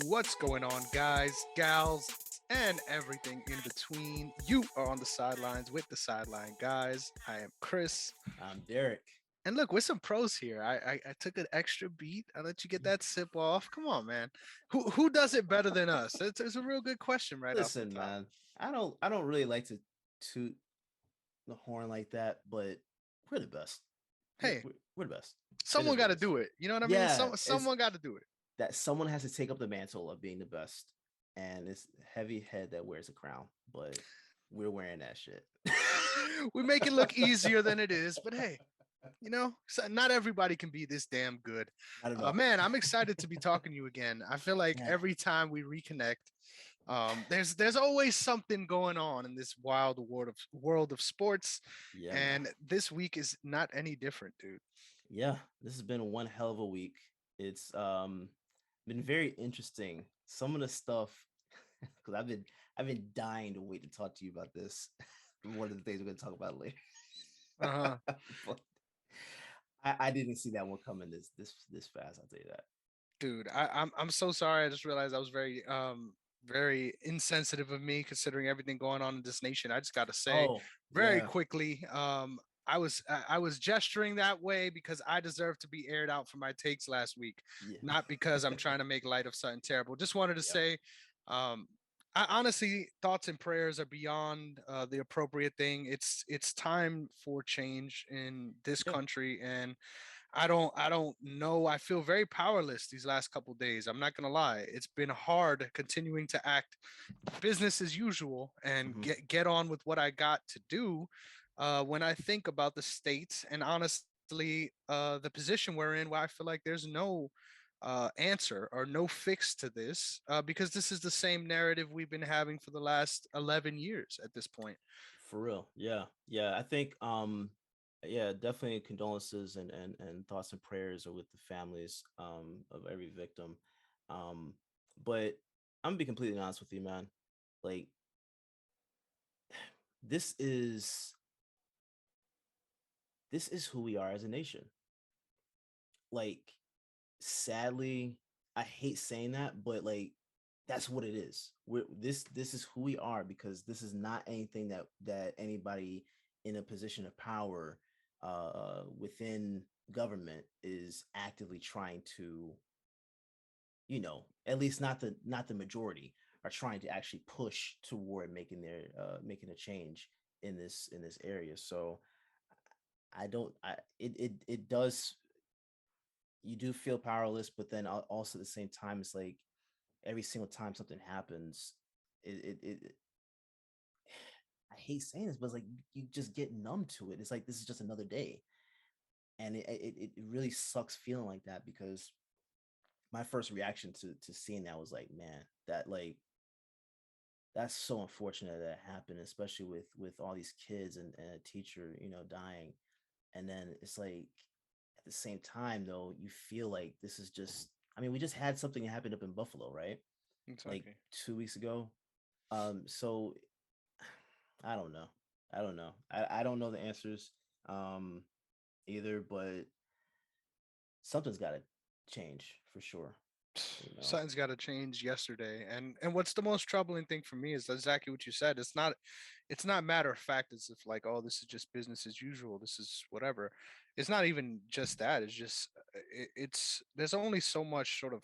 What's going on, guys, gals, and everything in between? You are on the sidelines with the sideline guys. I am Chris. I'm Derrick. And look, we're some pros here. I took an extra beat. I let you get that sip off. Come on, man. Who does it better than us? It's a real good question right off the Listen, top. man, I don't really like to toot the horn like that, but we're the best. We're, Hey, we're, we're the best. It someone is got what it to is. do it. You know what I mean? Yeah, it's Someone got to do it. that someone has to take up the mantle of being the best, and it's heavy head that wears a crown, but we're wearing that shit. We make it look easier than it is, but hey, not everybody can be this damn good. Not at all. Man, I'm excited to be talking to you again. I feel like Yeah, every time we reconnect, there's always something going on in this wild world of sports, yeah, man. and this week is not any different, dude. Yeah, this has been one hell of a week. It's been very interesting. Some of the stuff because I've been dying to wait to talk to you about this. One of the things we're going to talk about later. Uh huh. But I didn't see that one coming this fast. I'll tell you that. Dude, I'm so sorry. I just realized I was very insensitive of me considering everything going on in this nation. I just got to say Oh very yeah, quickly, I was gesturing that way because I deserve to be aired out for my takes last week, yeah, not because I'm trying to make light of something terrible. Just wanted to yep, say, um, I honestly, thoughts and prayers are beyond the appropriate thing. It's time for change in this yeah. country, and I don't know. I feel very powerless these last couple days. I'm not gonna lie. It's been hard continuing to act business as usual and Hmm. get on with what I got to do. When I think about the states and honestly the position we're in, where I feel like there's no answer or no fix to this, because this is the same narrative we've been having for the last 11 years at this point. For real. Yeah, yeah. I think yeah, definitely condolences and thoughts and prayers are with the families of every victim. Um, but I'm gonna be completely honest with you, man. Like this is this is who we are as a nation. Like, sadly, I hate saying that, but like that's what it is. This is who we are because this is not anything that anybody in a position of power within government is actively trying to, at least not the majority are trying to actually push toward making a change in this area. So I don't I it does, you do feel powerless, but then also at the same time, it's like every single time something happens, it I hate saying this, but it's like you just get numb to it. It's like this is just another day, and it really sucks feeling like that because my first reaction to seeing that was like, man, that's so unfortunate that happened, especially with all these kids and a teacher, dying. And then it's like at the same time though, you feel like this is just, I mean, we just had something that happened up in Buffalo, right? Like Exactly. 2 weeks ago. So I don't know. I don't know. I don't know the answers um either, but something's gotta change for sure, you know. Something's got to change yesterday, and what's the most troubling thing for me is exactly what you said. It's not matter of fact as if like, oh, this is just business as usual, this is whatever. It's not even just that. It's just it's there's only so much sort of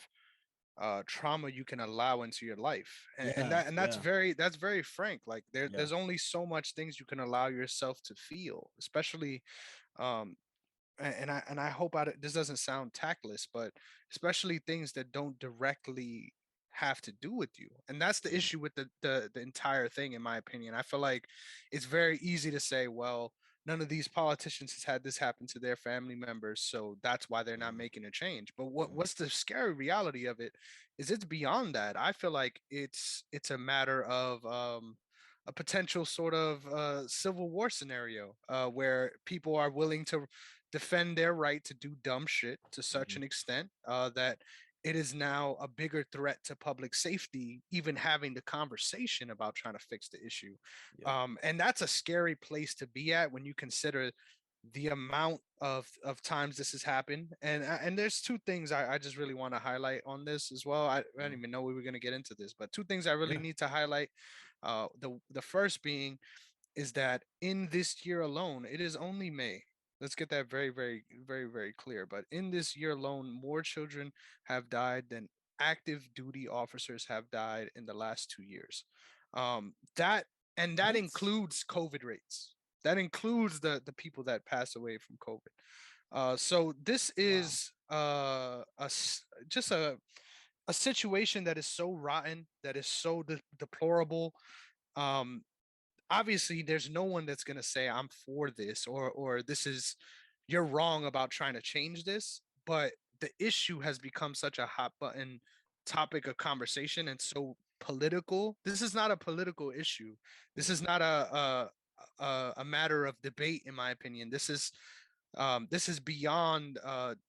trauma you can allow into your life, and Yeah, that's yeah, very frank. Like yeah. there's only so much things you can allow yourself to feel, especially um and I hope this doesn't sound tactless, but especially things that don't directly have to do with you. And that's the Yeah. issue with the entire thing, in my opinion. I feel like it's very easy to say, well, none of these politicians has had this happen to their family members, so that's why they're not Mhm, making a change. But mhm, what's the scary reality of it is it's beyond that. I feel like it's a matter of a potential sort of civil war scenario, where people are willing to defend their right to do dumb shit to such mhm. an extent that it is now a bigger threat to public safety, even having the conversation about trying to fix the issue. Yep. And that's a scary place to be at when you consider the amount of times this has happened, and there's two things I just really want to highlight on this as well. I don't Mhm. even know we were going to get into this, but two things I really Yeah. need to highlight. The first being is that in this year alone, it is only May. Let's get that very, very, very, very clear. But in this year alone, more children have died than active duty officers have died in the last 2 years. That and that What? includes COVID rates. That includes the people that pass away from COVID. So this Wow. is just a situation that is so rotten, that is so deplorable. Um, Obviously there's no one that's going to say I'm for this, or this is, you're wrong about trying to change this, but the issue has become such a hot button topic of conversation and so political. This is not a political issue. This is Mhm. not a matter of debate, in my opinion. This is beyond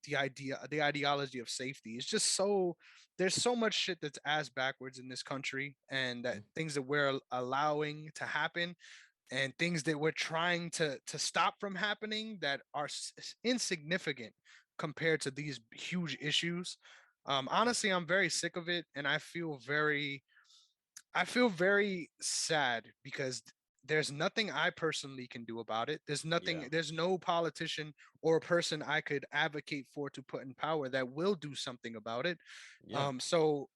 the ideology of safety. It's just so, there's so much shit that's ass backwards in this country, and that Mhm. things that we're allowing to happen, and things that we're trying to stop from happening, that are insignificant compared to these huge issues. Honestly, I'm very sick of it, and I feel very sad because there's nothing I personally can do about it. Yeah. There's no politician or person I could advocate for to put in power that will do something about it. Yeah. So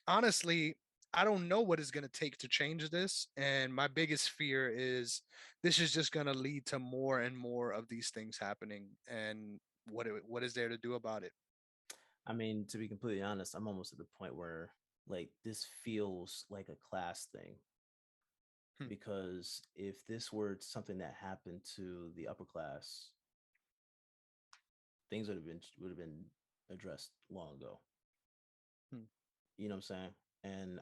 honestly, I don't know what it's going to take to change this. And my biggest fear is this is just going to lead to more and more of these things happening. And what is there to do about it? I mean, to be completely honest, I'm almost at the point where like this feels like a class thing, Hmm. because if this were something that happened to the upper class, things would have been addressed long ago. Hmm. You know what I'm saying? And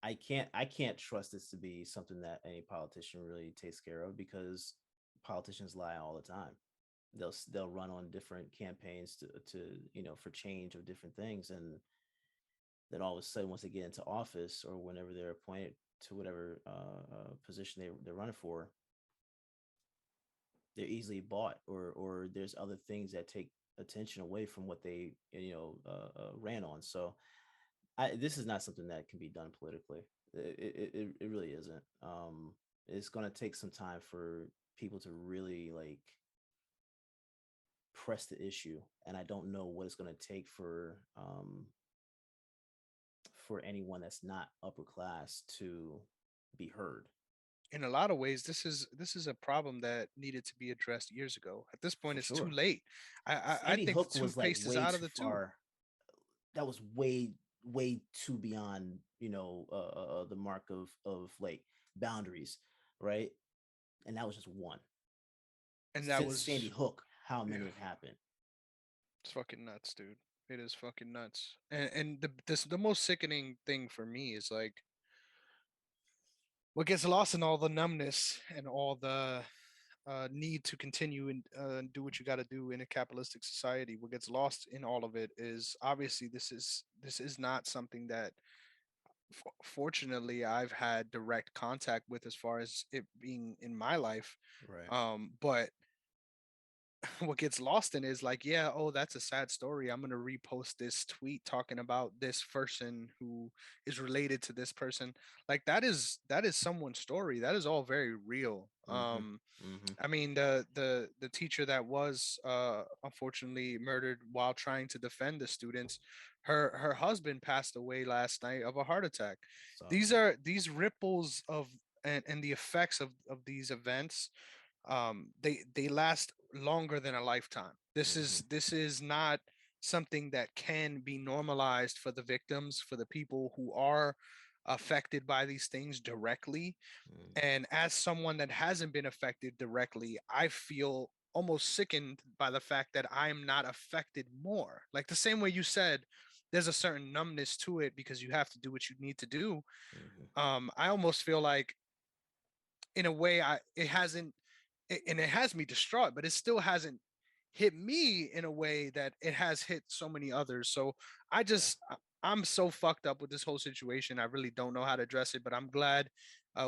I can't trust this to be something that any politician really takes care of, because politicians lie all the time. They'll run on different campaigns to for change of different things, and then all of a sudden, once they get into office or whenever they're appointed to whatever position they're running for, they're easily bought, or there's other things that take attention away from what they ran on. So this is not something that can be done politically. It really isn't. It's going to take some time for people to really like press the issue, and I don't know what it's going to take for anyone that's not upper class to be heard. In a lot of ways, this is a problem that needed to be addressed years ago. At this point, For it's too sure. late. I Sandy think the Hook was like toothpaste is way out of too the tube. far. That was way too beyond the mark of like boundaries, right? And that was just one. And that Since Sandy was, Hook, how yeah, many have happened? it's fucking nuts, dude. It is fucking nuts. And the most sickening thing for me is like what gets lost in all the numbness and all the need to continue and do what you got to do in a capitalistic society. What gets lost in all of it is obviously this is not something that fortunately I've had direct contact with as far as it being in my life. Right. But what gets lost in is like, yeah, oh, that's a sad story. I'm gonna repost this tweet talking about this person who is related to this person. Like that is someone's story. That is all very real. Mm-hmm. Mm-hmm. I mean, the teacher that was unfortunately murdered while trying to defend the students, her husband passed away last night of a heart attack. Saw These that. are these ripples of and the effects of these events, they last longer than a lifetime. Mm-hmm. This is not something that can be normalized for the victims, for the people who are affected by these things directly. Mm. And as someone that hasn't been affected directly, I feel almost sickened by the fact that I'm not affected more. Like the same way you said, there's a certain numbness to it because you have to do what you need to do. Mm-hmm. I almost feel like in a way it hasn't, and it has me distraught, but it still hasn't hit me in a way that it has hit so many others. So I Yeah. just I'm so fucked up with this whole situation. I really don't know how to address it, but I'm glad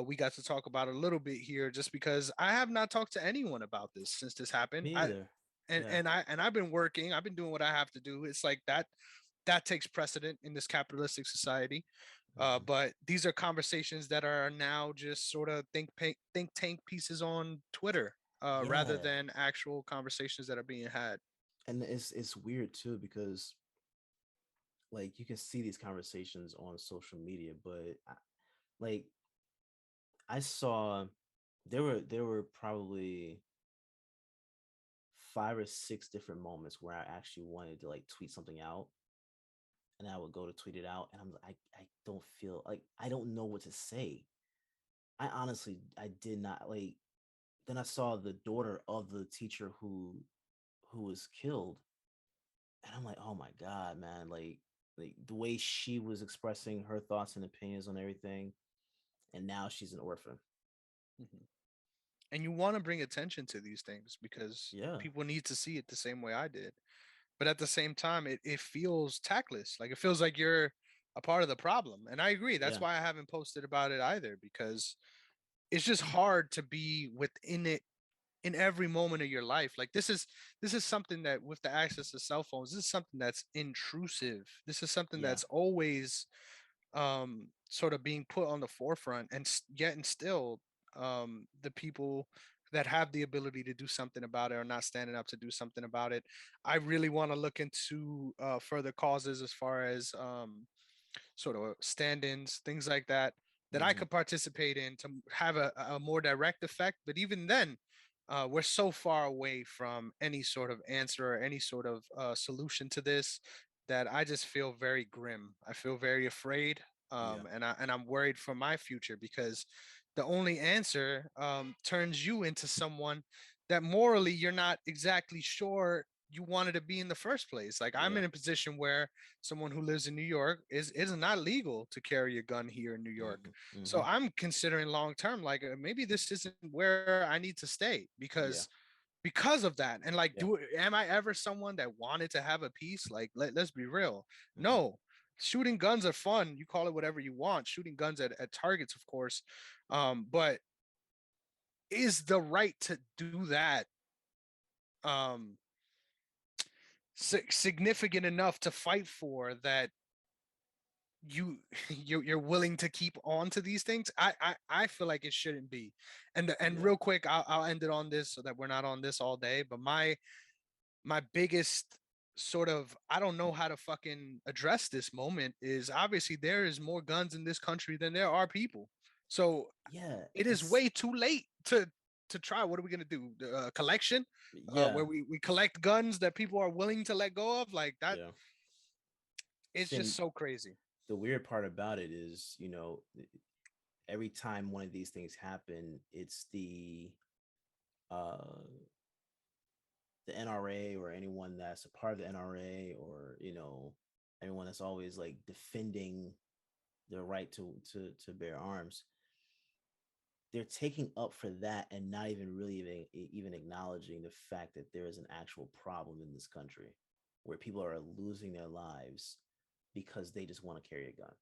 we got to talk about a little bit here, just because I have not talked to anyone about this since this happened. Me either. Yeah. I've been working. I've been doing what I have to do. It's like that takes precedent in this capitalistic society. Mhm. But these are conversations that are now just sort of think tank pieces on Twitter, rather Yeah. than actual conversations that are being had. And it's weird too because like you can see these conversations on social media, but like I saw there were probably 5 or 6 different moments where I actually wanted to like tweet something out, and I would go to tweet it out and I don't feel like I don't know what to say. I honestly I did not like then I saw the daughter of the teacher who was killed, and I'm like, "Oh my god, man, like the way she was expressing her thoughts and opinions on everything, and now she's an orphan." Mhm. And you want to bring attention to these things because Yeah. people need to see it the same way I did. But at the same time, it feels tactless. Like, it feels like you're a part of the problem. And I agree. That's Yeah. why I haven't posted about it either, because it's just hard to be within it in every moment of your life. Like, this is something that, with the access to cell phones, this is something that's intrusive. This is something Yeah. that's always sort of being put on the forefront, and yet and still, the people that have the ability to do something about it are not standing up to do something about it. I really want to look into further causes, as far as sort of stand-ins, things like that, that I Hmm. could participate in to have a more direct effect. But even then, we're so far away from any sort of answer or any sort of solution to this, that I just feel very grim. I feel very afraid, Yeah. and I'm worried for my future, because the only answer turns you into someone that morally you're not exactly sure you wanted to be in the first place. Like, I'm Yeah. in a position where someone who lives in New York is not legal to carry a gun here in New York. Hmm. So Hmm. I'm considering long term, like, maybe this isn't where I need to stay, Yeah. because of that. And like, Yeah. am I ever someone that wanted to have a peace? Like, let's be real. Hmm. No. Shooting guns are fun. You call it whatever you want. Shooting guns at targets, of course. But is the right to do that um significant enough to fight for, that you you're willing to keep on to these things? I feel like it shouldn't be. And Yeah. real quick, I'll end it on this so that we're not on this all day. But my biggest sort of, I don't know how to fucking address this moment, is obviously there is more guns in this country than there are people. So Yeah. it is It's way too late to try. What are we gonna do? Collection, yeah. where we collect guns that people are willing to let go of, like that. Yeah. It's Then just so crazy. the weird part about it is, every time one of these things happen, it's uh the NRA or anyone that's a part of the NRA, or anyone that's always like defending their right to bear arms. They're taking up for that and not even really even acknowledging the fact that there is an actual problem in this country where people are losing their lives because they just want to carry a gun.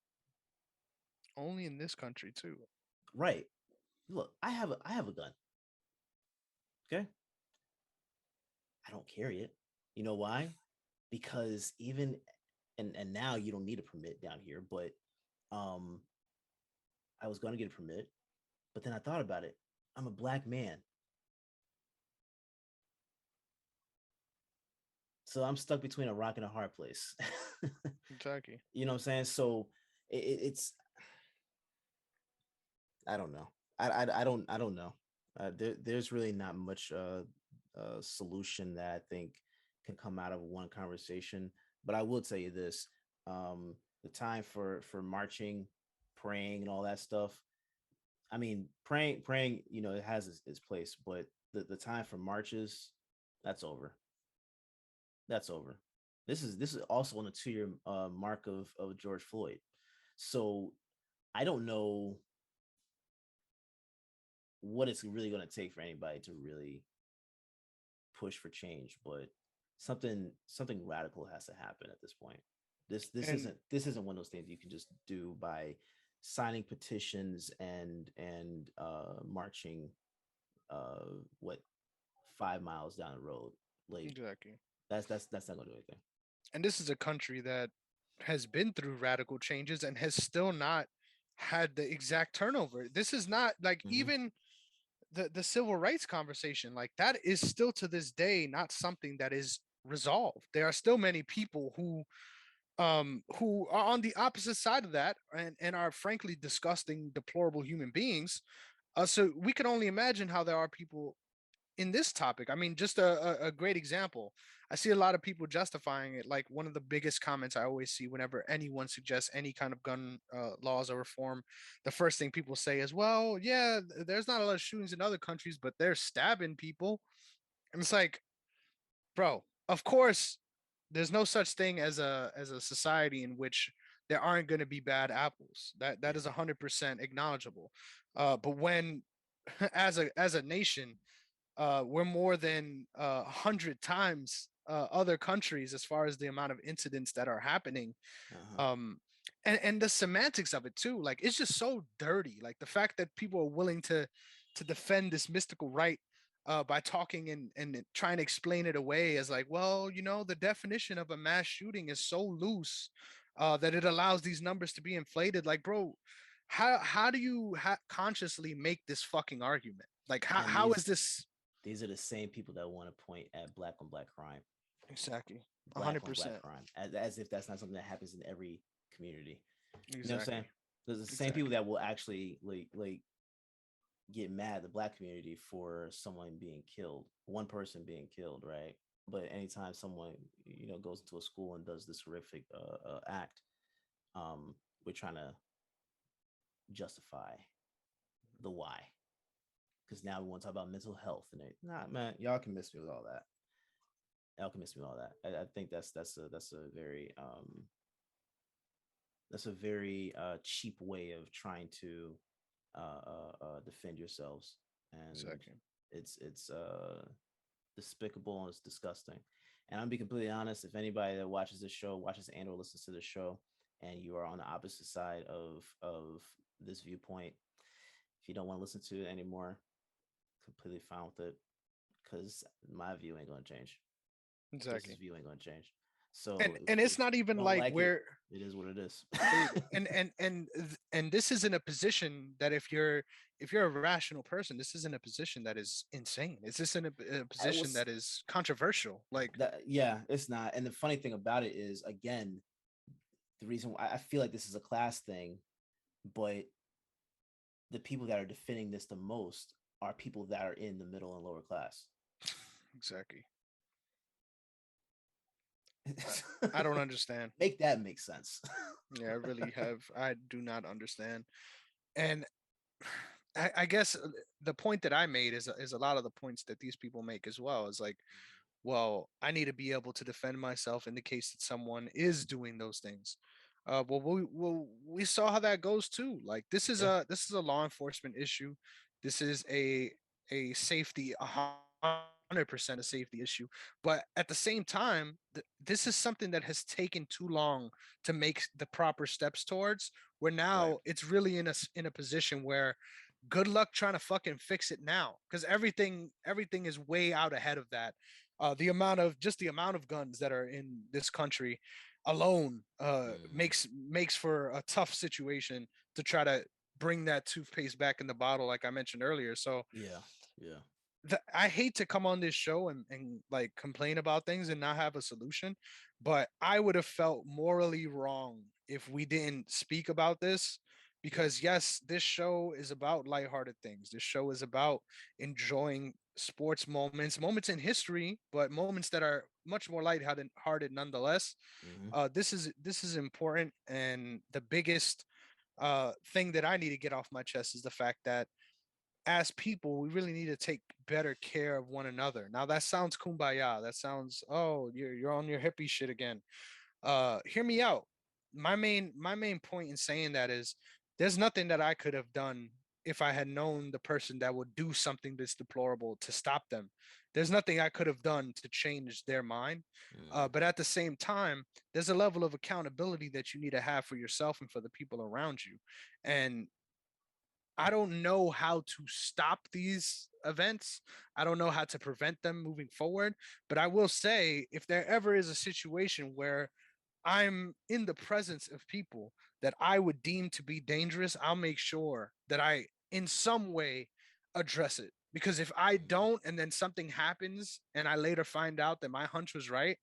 Only in this country too. Right. Look, I have a gun. Okay. I don't carry it. You know why? Because even and now you don't need a permit down here, but um I was going to get a permit, but then I thought about it. I'm a black man. So I'm stuck between a rock and a hard place. Kentucky. You know what I'm saying? So it's I don't know. I don't know. There's really not much solution that I think can come out of one conversation. But I will tell you this: the time for marching, praying, and all that stuff. I mean, praying, it has its place, but the time for marches, that's over. That's over. This is also on the 2 year mark of George Floyd. So I don't know what it's really going to take for anybody to really push for change, but something radical has to happen at this point. This And isn't one of those things you can just do by signing petitions and marching uh what 5 miles down the road. Like Exactly. that's not gonna do anything. And this is a country that has been through radical changes and has still not had the exact turnover. This is not like Mm-hmm. even the civil rights conversation, like that is still to this day not something that is resolved. There are still many people who are on the opposite side of that and are frankly disgusting, deplorable human beings. So we can only imagine how there are people in this topic. I mean, just a great example. I see a lot of people justifying it. Like one of the biggest comments I always see whenever anyone suggests any kind of gun laws or reform, the first thing people say is, "Well, yeah, there's not a lot of shootings in other countries, but they're stabbing people." And it's like, bro, of course, there's no such thing as a society in which there aren't going to be bad apples. That is Yeah. 100% acknowledgeable. But when as a nation we're more than 100 times other countries as far as the amount of incidents that are happening. Uh-huh. Um, and the semantics of it too, like it's just so dirty. Like the fact that people are willing to defend this mystical right by talking and trying to explain it away as like, well, the definition of a mass shooting is so loose that it allows these numbers to be inflated. Like, bro, how do you consciously make this fucking argument? Like, And how is this? these are the same people that want to point at black on black crime, Exactly. black on black 100%. crime, as if that's not something that happens in every community. You know what I'm saying? Exactly. There's the same people Exactly. that will actually like get mad at the black community for someone being killed, one person being killed, right? But anytime someone goes into a school and does this horrific act, um, we're trying to justify the why, because now we want to talk about mental health and it. Nah, man, y'all can miss me with all that. Y'all can miss me with all that. I think that's a very cheap way of trying to defend yourselves, and Exactly. it's despicable and it's disgusting. And I'm be completely honest. If anybody that watches this show, watches and or listens to the show, and you are on the opposite side of this viewpoint, if you don't want to listen to it anymore, completely fine with it, because my view ain't gonna change. Chris's Exactly. view ain't gonna change. So And if it's not you even don't like like it, we're it is what it is. and this isn't a position that if you're a rational person, this isn't a position that is insane. It's just in a I position was that is controversial. Like, that yeah, it's not. And the funny thing about it is, again, the reason why I feel like this is a class thing, but the people that are defending this the most are people that are in the middle and lower class. exactly. I don't understand. Make that make sense. Yeah, I do not understand. And I guess the point that I made is a lot of the points that these people make as well. Is like, well, I need to be able to defend myself in the case that someone is doing those things. We saw how that goes too. Like Yeah. this is a law enforcement issue. This is a safety 100% a safety issue. But at the same time, this is something that has taken too long to make the proper steps towards. Where Right. now it's really in a position where good luck trying to fucking fix it now because everything is way out ahead of that. The amount of guns that are in this country alone Mm, makes for a tough situation to try to bring that toothpaste back in the bottle, like I mentioned earlier. So yeah. Yeah. I hate to come on this show and like complain about things and not have a solution, but I would have felt morally wrong if we didn't speak about this Yeah. because yes, this show is about lighthearted things. This show is about enjoying sports moments in history, but moments that are much more lighthearted nonetheless. Hmm. This is important, and the biggest thing that I need to get off my chest is the fact that as people, we really need to take better care of one another. Now that sounds kumbaya. That sounds, oh, you're on your hippie shit again. Hear me out. My main point in saying that is there's nothing that I could have done if I had known the person that would do something this deplorable to stop them. There's nothing I could have done to change their mind. Mm, But at the same time, there's a level of accountability that you need to have for yourself and for the people around you. And I don't know how to stop these events. I don't know how to prevent them moving forward. But I will say, if there ever is a situation where I'm in the presence of people that I would deem to be dangerous, I'll make sure that I, in some way, address it. Because if I mm, don't, and then something happens, and I later find out that my hunch was right,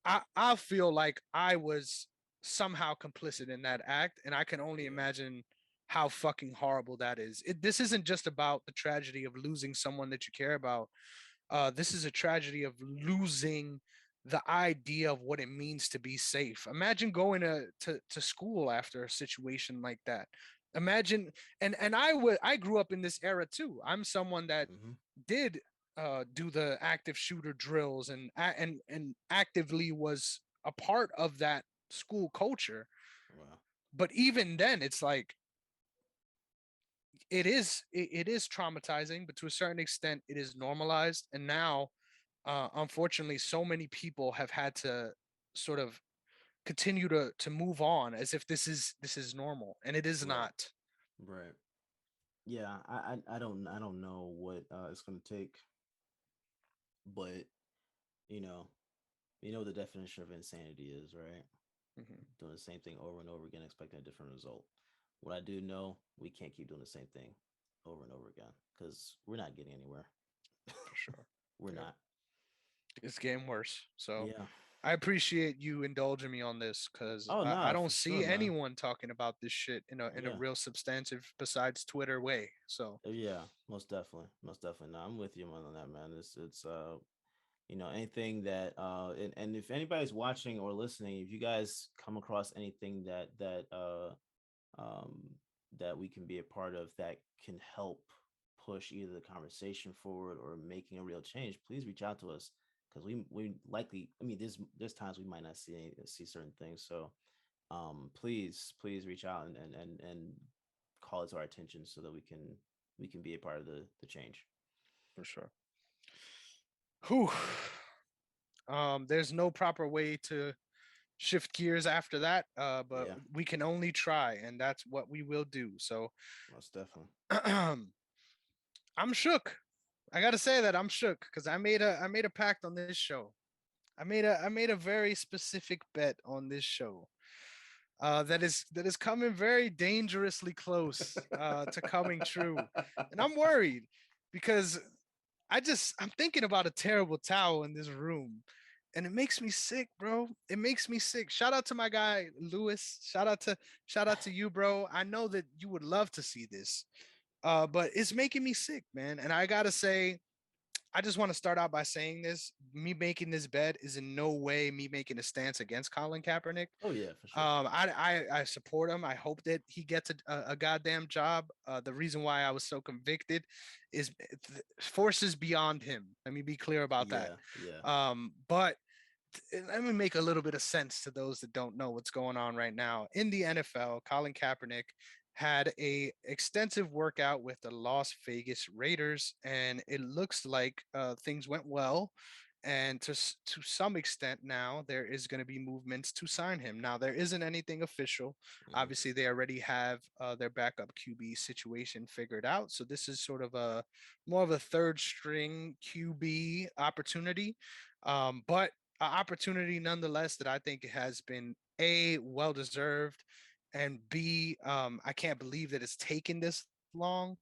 I feel like I was somehow complicit in that act, and I can only yeah. imagine how fucking horrible that is. This isn't just about the tragedy of losing someone that you care about. This is a tragedy of losing the idea of what it means to be safe. Imagine going to school after a situation like that. Imagine, and I grew up in this era too. I'm someone that Hmm. did do the active shooter drills and actively was a part of that school culture. Wow. But even then, it's like it is traumatizing, but to a certain extent, it is normalized. And now, unfortunately, so many people have had to sort of continue to move on as if this is normal, and it is Right. not. Right. Yeah. I don't know what it's gonna take, but you know, you know what the definition of insanity is, right? Mhm. Doing the same thing over and over again, expecting a different result. What I do know, we can't keep doing the same thing over and over again because we're not getting anywhere. For sure. We're Yep. not. It's getting worse. So Yeah. I appreciate you indulging me on this because Oh I nah, don't for sure, see man. anyone talking about this shit in a Yeah. real substantive besides Twitter way. So Yeah, most definitely. Most definitely. No, I'm with you on that, man. It's anything that and if anybody's watching or listening, if you guys come across anything um that we can be a part of that can help push either the conversation forward or making a real change, please reach out to us because we likely, I mean, there's times we might not see certain things. So please reach out and call it to our attention so that we can be a part of the change. for sure. Whew. There's no proper way to shift gears after that, but Yeah, we can only try, and that's what we will do. So most definitely. I'm shook. I gotta say that I'm shook because I made a pact on this show. I made a very specific bet on this show. That is coming very dangerously close to coming true, and I'm worried because I'm thinking about a terrible towel in this room, and it makes me sick, bro. It makes me sick. Shout out to my guy Lewis. Shout out to you, bro. I know that you would love to see this, but it's making me sick, man. And I gotta say, I just want to start out by saying this: me making this bet is in no way me making a stance against Colin Kaepernick. Oh yeah, for sure. I support him. I hope that he gets a goddamn job. The reason why I was so convicted is forces beyond him. Let me be clear about that. Yeah, yeah. But let me make a little bit of sense to those that don't know what's going on right now in the NFL. Colin Kaepernick had a extensive workout with the Las Vegas Raiders, and it looks like things went well. And to some extent now, there is going to be movements to sign him. Now there isn't anything official. Mhm. Obviously, they already have their backup QB situation figured out. So this is sort of a more of a third string QB opportunity. But opportunity nonetheless that I think has been a well deserved, and B, I can't believe that it's taken this long.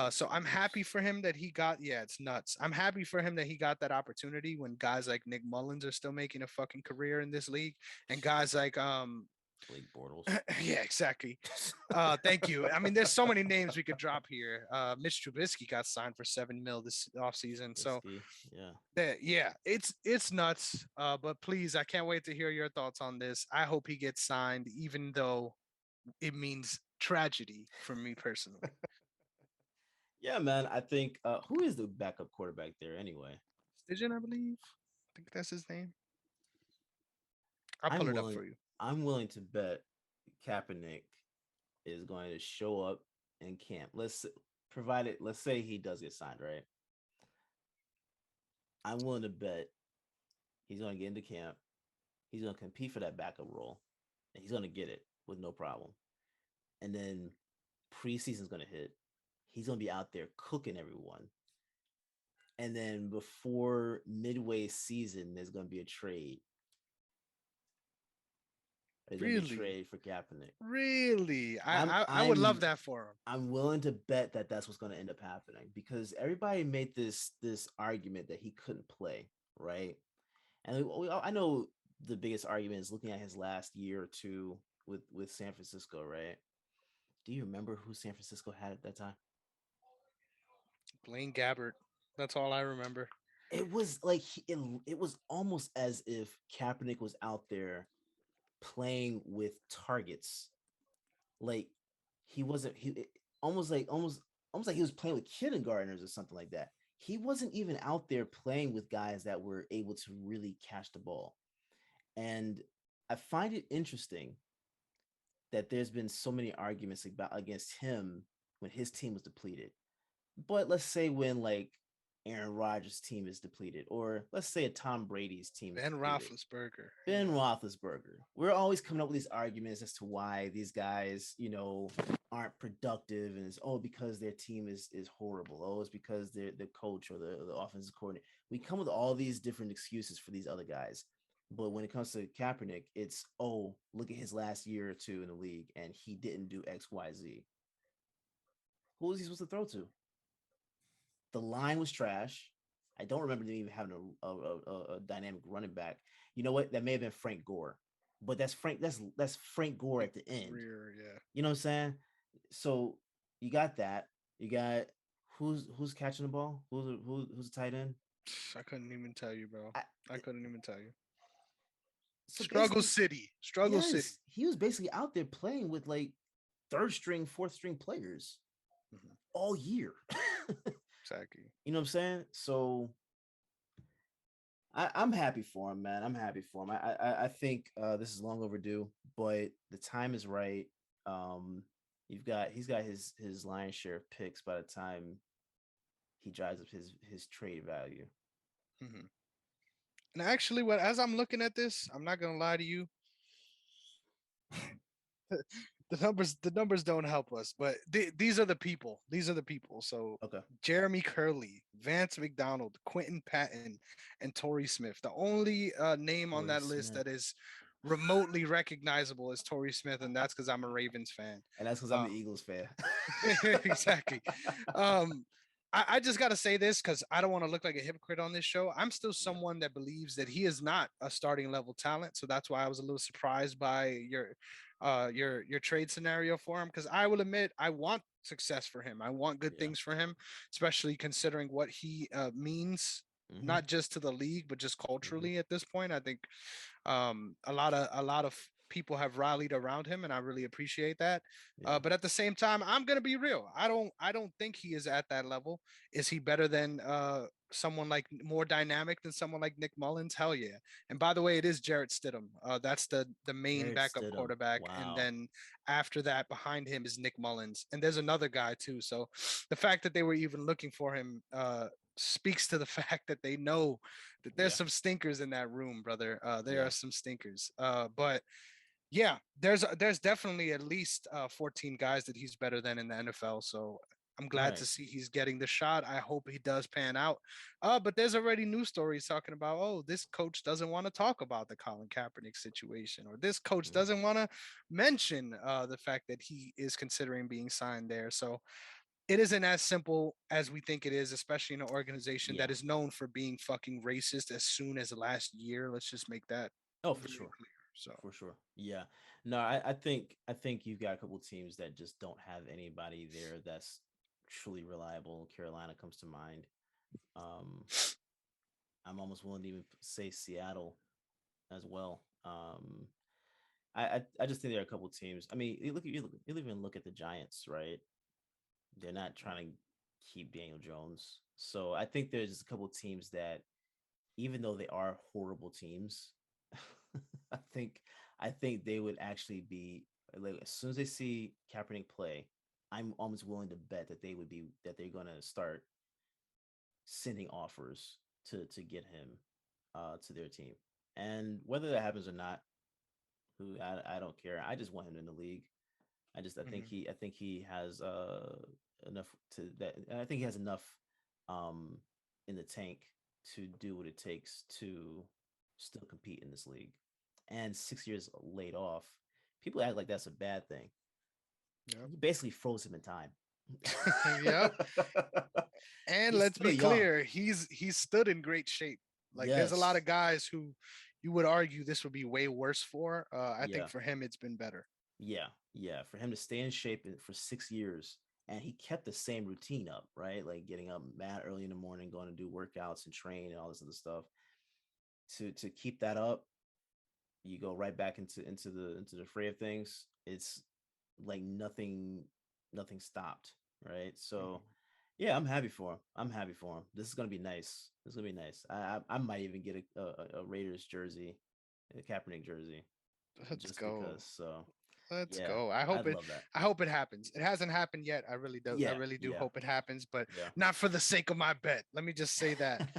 So I'm happy for 6 years. him that he got. Yeah, it's nuts. I'm happy for him that he got that opportunity when guys like Nick Mullins are still making a fucking career in this league, and guys like Blake Bortles. yeah, exactly. Thank you. I mean, there's so many names we could drop here. Mitch Trubisky got signed for 7 mil this offseason. So Trubisky. Yeah. yeah, it's nuts. But please, I can't wait to hear your thoughts on this. I hope he gets signed, even though it means tragedy for me personally. Yeah, man. I think who is the backup quarterback there anyway? Stijan, I believe. I think that's his name. I'll pull I'm it up willing for you. I'm willing to bet Kaepernick is going to show up in camp. Let's say he does get signed, right? I'm willing to bet he's going to get into camp. He's going to compete for that backup role, and he's going to get it with no problem. And then preseason's going to hit. He's going to be out there cooking everyone. And then before midway season, there's going to be a trade. There's going to be a Really, trade for Kaepernick. really, I'm I would love I'm that for him. I'm willing to bet that that's what's going to end up happening because everybody made this argument that he couldn't play, right? And I know the biggest argument is looking at his last year or two with San Francisco, right? Do you remember who San Francisco had at that time? Blaine Gabbert. That's all I remember. It was like it was almost as if Kaepernick was out there playing with targets. Like he wasn't almost like almost like he was playing with kindergartners or something like that. He wasn't even out there playing with guys that were able to really catch the ball. And I find it interesting that there's been so many arguments about against him when his team was depleted. But let's say when like Aaron Rodgers' team is depleted, or let's say a Tom Brady's team is Ben depleted. Roethlisberger. Ben Roethlisberger. We're always coming up with these arguments as to why these guys, aren't productive, and it's because their team is horrible. Oh, it's because they're the coach or the offensive coordinator. We come with all these different excuses for these other guys. But when it comes to Kaepernick, it's look at his last year or two in the league, and he didn't do X, Y, Z. Who was he supposed to throw to? The line was trash. I don't remember them even having a dynamic running back. You know what? That may have been Frank Gore, but that's Frank. That's Frank Gore at the end. Career, yeah. You know what I'm saying? So you got that. You got who's catching the ball? Who's the tight end? I couldn't even tell you, bro. I, I couldn't even tell you. so Struggle basically, City. Struggle City. yes, he was basically out there playing with like third string, fourth string players all year. Exactly. You know what I'm saying? So I'm happy for him, man. I'm happy for him. I think this is long overdue, but the time is right. Um, he's got his lion's share of picks by the time he drives up his trade value. Mm-hmm. And actually, as I'm looking at this, I'm not gonna lie to you. The numbers don't help us, but these are the people. These are the people. So Okay. Jeremy Curley, Vance McDonald, Quentin Patton, and Torrey Smith. The only name on Torrey that list Smith. that is remotely recognizable is Torrey Smith, and that's because I'm a Ravens fan. And that's because I'm Um, an Eagles fan. exactly. Um, I just got to say this because I don't want to look like a hypocrite on this show. I'm still Yeah. someone that believes that he is not a starting level talent, so that's why I was a little surprised by your trade scenario for him. Because I will admit, I want success for him. I want good Yeah. things for him, especially considering what he means. Mm-hmm. Not just to the league, but just Mm-hmm. culturally at this point. I think a lot of people have rallied around him, and I really appreciate that. Yeah. But at the same time, I'm gonna be real. I don't think he is at that level. Is he better than someone like more dynamic than someone like Nick Mullins? Hell yeah. And by the way, it is Jarrett Stidham. That's the main Jared backup Stidham. quarterback, and Wow. then after that, behind him is Nick Mullins, and there's another guy too. So the fact that they were even looking for him speaks to the fact that they know that there's Yeah. some stinkers in that room, brother. There Yeah. are some stinkers. But yeah, there's definitely at least 14 guys that he's better than in the NFL. So I'm glad to Right. see he's getting the shot. I hope he does pan out. But there's already news stories talking about, oh, this coach doesn't want to talk about the Colin Kaepernick situation, or this coach Mm-hmm. doesn't want to mention the fact that he is considering being signed there. So it isn't as simple as we think it is, especially in an organization Yeah. that is known for being fucking racist as soon as last year. Let's just make that Oh, for very sure. clear. So, For sure. Yeah. No, I think you've got a couple teams that just don't have anybody there that's truly reliable. Carolina comes to mind. Um, I'm almost willing to even say Seattle as well. I just think there are a couple teams. I mean, you even look at the Giants, right? They're not trying to keep Daniel Jones. So I think there's a couple teams that, even though they are horrible teams, I think I think they would actually be like, as soon as they see Kaepernick play, I'm almost willing to bet that they're going to start sending offers to get him to their team. And whether that happens or not, who I don't care. I just want him in the league. Mhm. I think he has enough to that. And I think he has enough um in the tank to do what it takes to still compete in this league. And 6 years laid off, people act like that's a bad thing. Yep. You basically froze him in time. Yep. And He's let's still be young. clear, he's stood in great shape. Like there's a lot Yes. of guys who you would argue this would be way worse for. I think Yeah. for him it's been better. Yeah. Yeah. For him to stay in shape for 6 years, and he kept the same routine up, right? Like getting up mad early in the morning, going to do workouts and train and all this other stuff. To keep that up, you go right back into the fray of things. It's like nothing stopped, right? So Mhm. yeah, I'm happy for him. I'm happy for him. This is gonna be nice. This is gonna be nice. I might even get a Raiders jersey, a Kaepernick jersey, Let's just go. because. So Let's yeah, go. I'd love that. I hope it happens. It hasn't happened yet. I Yeah, really do yeah, hope it happens, but yeah, not for the sake of my bet. Let me just say that.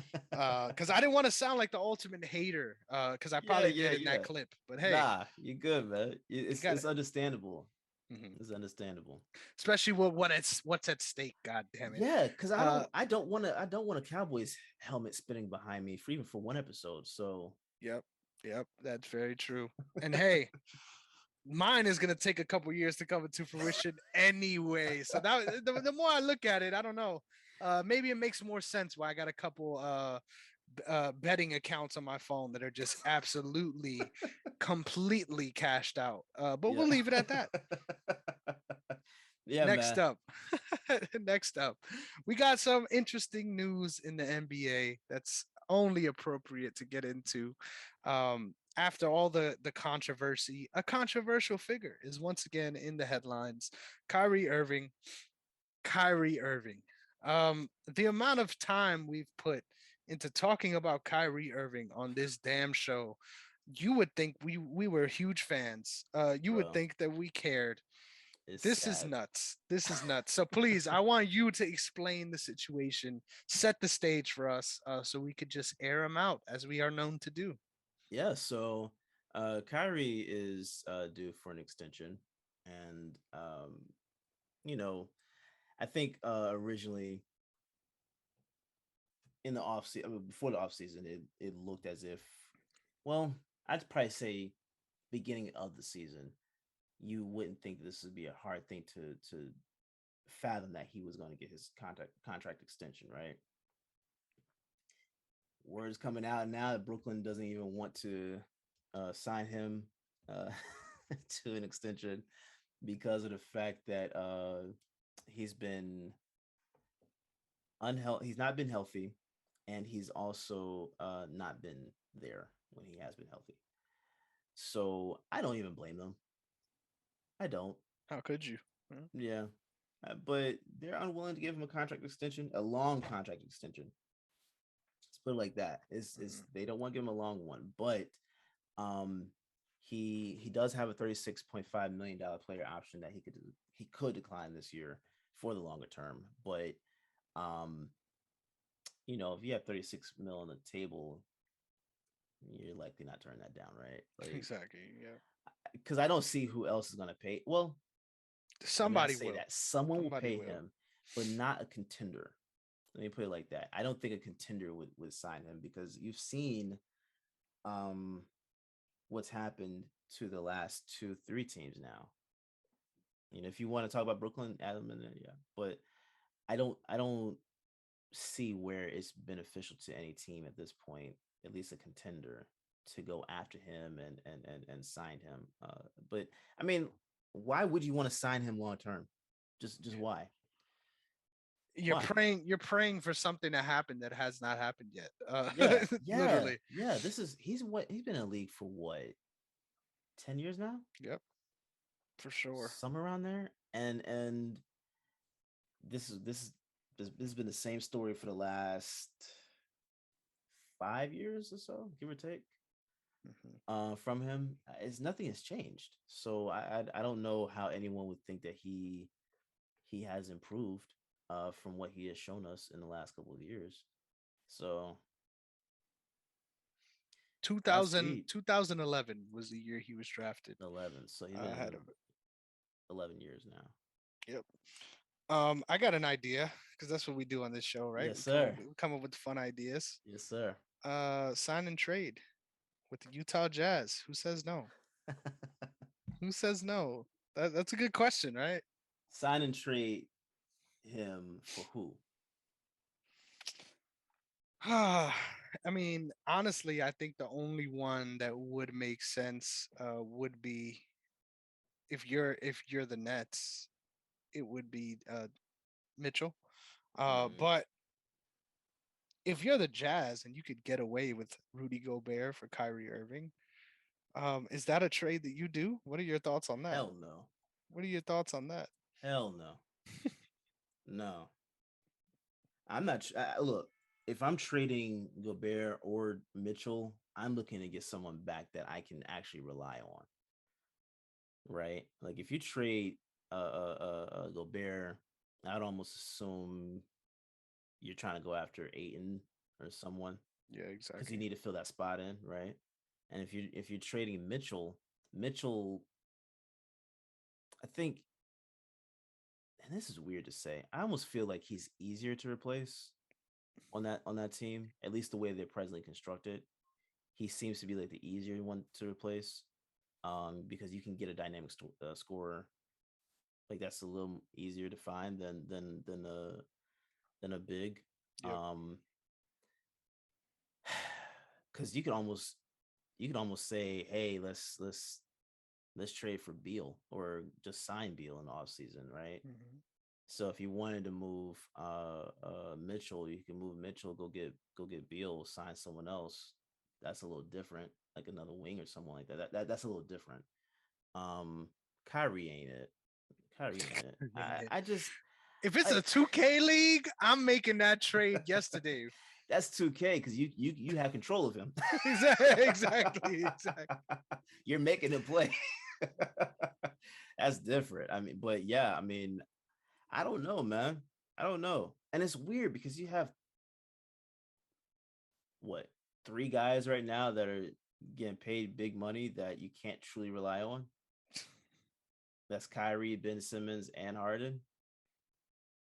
Cuz I didn't want to sound like the ultimate hater cuz I yeah, probably yeah, did in that yeah. clip. But hey, Nah, you're good, man. you got It's it. understandable. Mhm. It's understandable. Especially with what's at stake, god damn it. Yeah, because Uh I don't want a Cowboys helmet spinning behind me for even for one episode. So yep. Yep, that's very true. And hey, mine is gonna take a couple years to come into fruition anyway. So that the more I look at it, I don't know. Maybe it makes more sense why I got a couple betting accounts on my phone that are just absolutely completely cashed out. But yeah. we'll leave it at that. Yeah, Next man. up, next up, we got some interesting news in the NBA that's only appropriate to get into. After all the controversy, a controversial figure is once again in the headlines. Kyrie Irving. Kyrie Irving. The amount of time we've put into talking about Kyrie Irving on this damn show, you would think we were huge fans. You would Bro, think that we cared. it's This is sad. nuts. This is nuts. So please, I want you to explain the situation, set the stage for us, so we could just air them out as we are known to do. Yeah, so Kyrie is due for an extension, and you know, I think originally in the off season, before the off season, it looked as if, well, I'd probably say beginning of the season, you wouldn't think this would be a hard thing to fathom that he was going to get his contract extension, right? Words coming out now that Brooklyn doesn't even want to sign him uh, to an extension because of the fact that he's been unhealthy. He's not been healthy, and he's also not been there when he has been healthy. So I don't even blame them. I don't. How could you? Huh? Yeah, but they're unwilling to give him a contract extension, a long contract extension. Let's put it like that. It's Mm. they don't want to give him a long one, but um, he does have a $36.5 million player option that he could decline this year for the longer term. But um, if you have 36 mil on the table, you're likely not turning that down, right? Like, Exactly. Yeah. because I don't see who else is going to pay. Well, let me not Somebody say will. that. Someone will Somebody pay will. him, but not a contender. Let me put it like that. I don't think a contender would sign him because you've seen um what's happened to the last two, three teams now. If you want to talk about Brooklyn, Adam, and yeah, but I don't see where it's beneficial to any team at this point, at least a contender, to go after him and sign him. But I mean, why would you want to sign him long term? Just why? Why? You're praying for something to happen that has not happened yet. Yeah, yeah, Literally. yeah. He's been in the league for what, 10 years now, Yep, for sure. somewhere around there, and this has been the same story for the last 5 years or so, give or take. Mhm. From him, it's nothing has changed. So I don't know how anyone would think that he has improved from what he has shown us in the last couple of years. So That's 2000, sweet. 2011 was the year he was drafted. 11. So he's been in Ahead the of it. 11 years now. Yep. I got an idea because that's what we do on this show, right? Yes, sir. We come up with fun ideas. Yes, sir. Sign and trade with the Utah Jazz. Who says no? Who says no? That's a good question, right? Sign and trade him for who? I mean, honestly, I think the only one that would make sense would be if you're the Nets, it would be Mitchell. Mm. But if you're the Jazz and you could get away with Rudy Gobert for Kyrie Irving, is that a trade that you do? What are your thoughts on that? Hell no. What are your thoughts on that? Hell no. No. I'm not. Look, if I'm trading Gobert or Mitchell, I'm looking to get someone back that I can actually rely on. Right? Like if you trade Gobert, I'd almost assume you're trying to go after Aiton or someone Yeah, because you exactly. need to fill that spot in, right? And if you're trading Mitchell, I think, and this is weird to say, I almost feel like he's easier to replace on that team, at least the way they're presently constructed. He seems to be like the easier one to replace, because you can get a dynamic scorer like that's a little easier to find than a big, Yep. um because you could almost say, hey, let's trade for Beal or just sign Beal in the offseason, right? Hmm. So if you wanted to move Mitchell, you can move Mitchell, go get Beal, sign someone else. That's a little different, like another wing or someone like that. That's a little different. Um, Kyrie ain't it. Kyrie ain't it. I just If it's I a 2K league, I'm making that trade yesterday. that's 2K because you have control of him. Exactly. You're making him play. That's different. I mean, but yeah, I mean, I don't know, man. I don't know. And it's weird because you have what, three guys right now that are getting paid big money that you can't truly rely on. That's Kyrie, Ben Simmons, and Harden.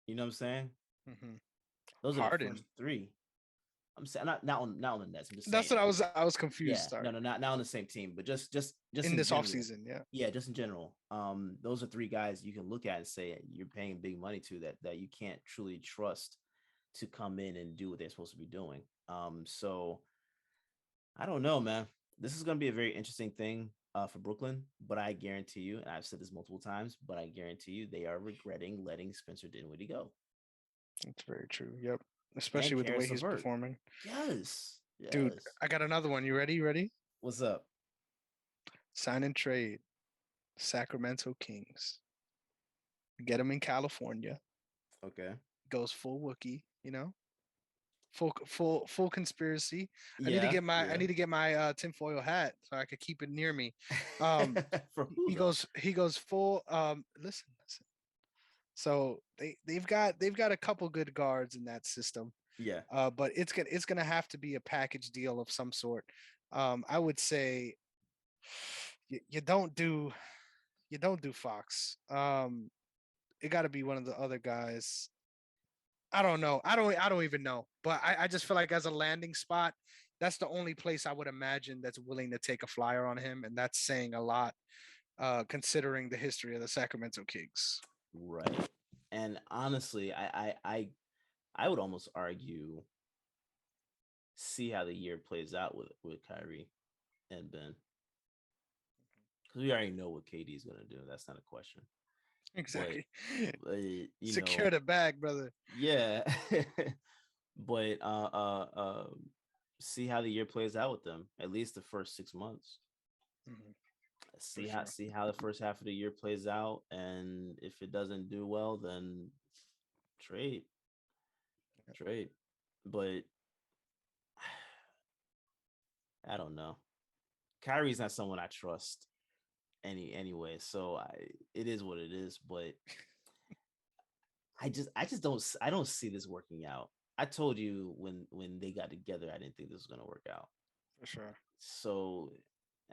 You know what I'm saying? Hmm. Those are the first Harden. three. I'm saying not on the Nets. I'm just That's saying. what I was confused. Yeah, Sorry. no, no, not on the same team, but just In in this general. offseason, yeah. Yeah, just in general. Those are three guys you can look at and say you're paying big money to that you can't truly trust to come in and do what they're supposed to be doing. So I don't know, man. This is going to be a very interesting thing for Brooklyn, but I guarantee you, and I've said this multiple times, but I guarantee you they are regretting letting Spencer Dinwiddie go That's very true. Yep. and Especially with the way Karis he's LeVert. performing. Yes, Dude, yes. I got another one. You ready? You ready? What's up? Sign and trade. Sacramento Kings. Get him in California. Okay. Goes full Wookie. Full conspiracy. Yeah, I yeah. need to get my tinfoil hat so I could keep it near me. Um For who he though? goes full listen. So they've got a couple good guards in that system. Yeah. But it's gonna have to be a package deal of some sort. I would say you don't do Fox. It got to be one of the other guys. I don't know. I don't even know. But I just feel like as a landing spot, that's the only place I would imagine that's willing to take a flyer on him, and that's saying a lot, considering the history of the Sacramento Kings. Right. And honestly, I would almost argue see how the year plays out with Kyrie and Ben, because we already know what KD is gonna do. That's not a question. But, Exactly. but Secure the bag, brother. yeah. But see how the year plays out with them. At least the first 6 months. Mhm. For See how sure. see how the first half of the year plays out, and if it doesn't do well, then trade, trade. But I don't know. Kyrie's not someone I trust anyway. So it is what it is. But I don't see this working out. I told you when they got together, I didn't think this was gonna work out. For sure. So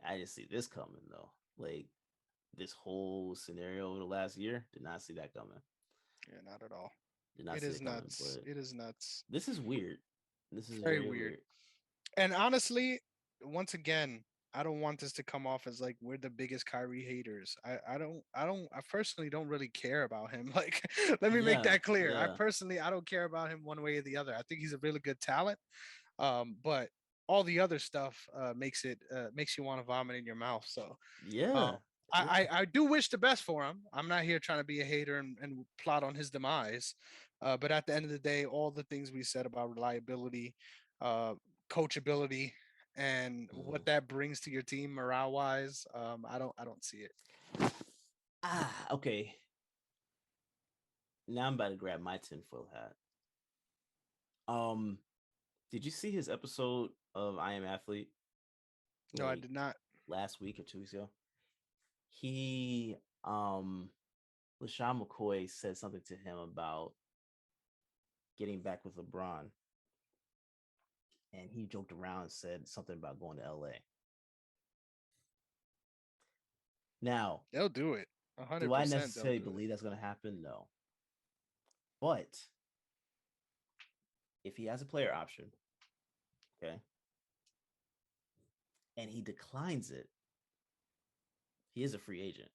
I didn't see this coming though. Like this whole scenario over the last year, did not see that coming. Yeah, not at all. Did not It see is it coming. nuts. But It is nuts. this is weird. This is Very very weird. weird. And honestly, once again, I don't want this to come off as like we're the biggest Kyrie haters. I personally don't really care about him. Like, let me make Yeah, that clear. yeah. I don't care about him one way or the other. I think he's a really good talent. But all the other stuff makes you want to vomit in your mouth. So um, Yeah. Yeah. I do wish the best for him. I'm not here trying to be a hater and plot on his demise. But at the end of the day, all the things we said about reliability, uh, coachability, and Mhm. what that brings to your team morale wise, I don't see it. Okay. Now I'm about to grab my tinfoil hat. Um, did you see his episode of I Am Athlete No, I like did not. last week or 2 weeks ago? He LaShawn McCoy said something to him about getting back with LeBron, and he joked around and said something about going to LA. Now, They'll do it. A do hundred I percent, they'll necessarily do it. believe that's going to happen? No. But if he has a player option, okay, and he declines it, he is a free agent.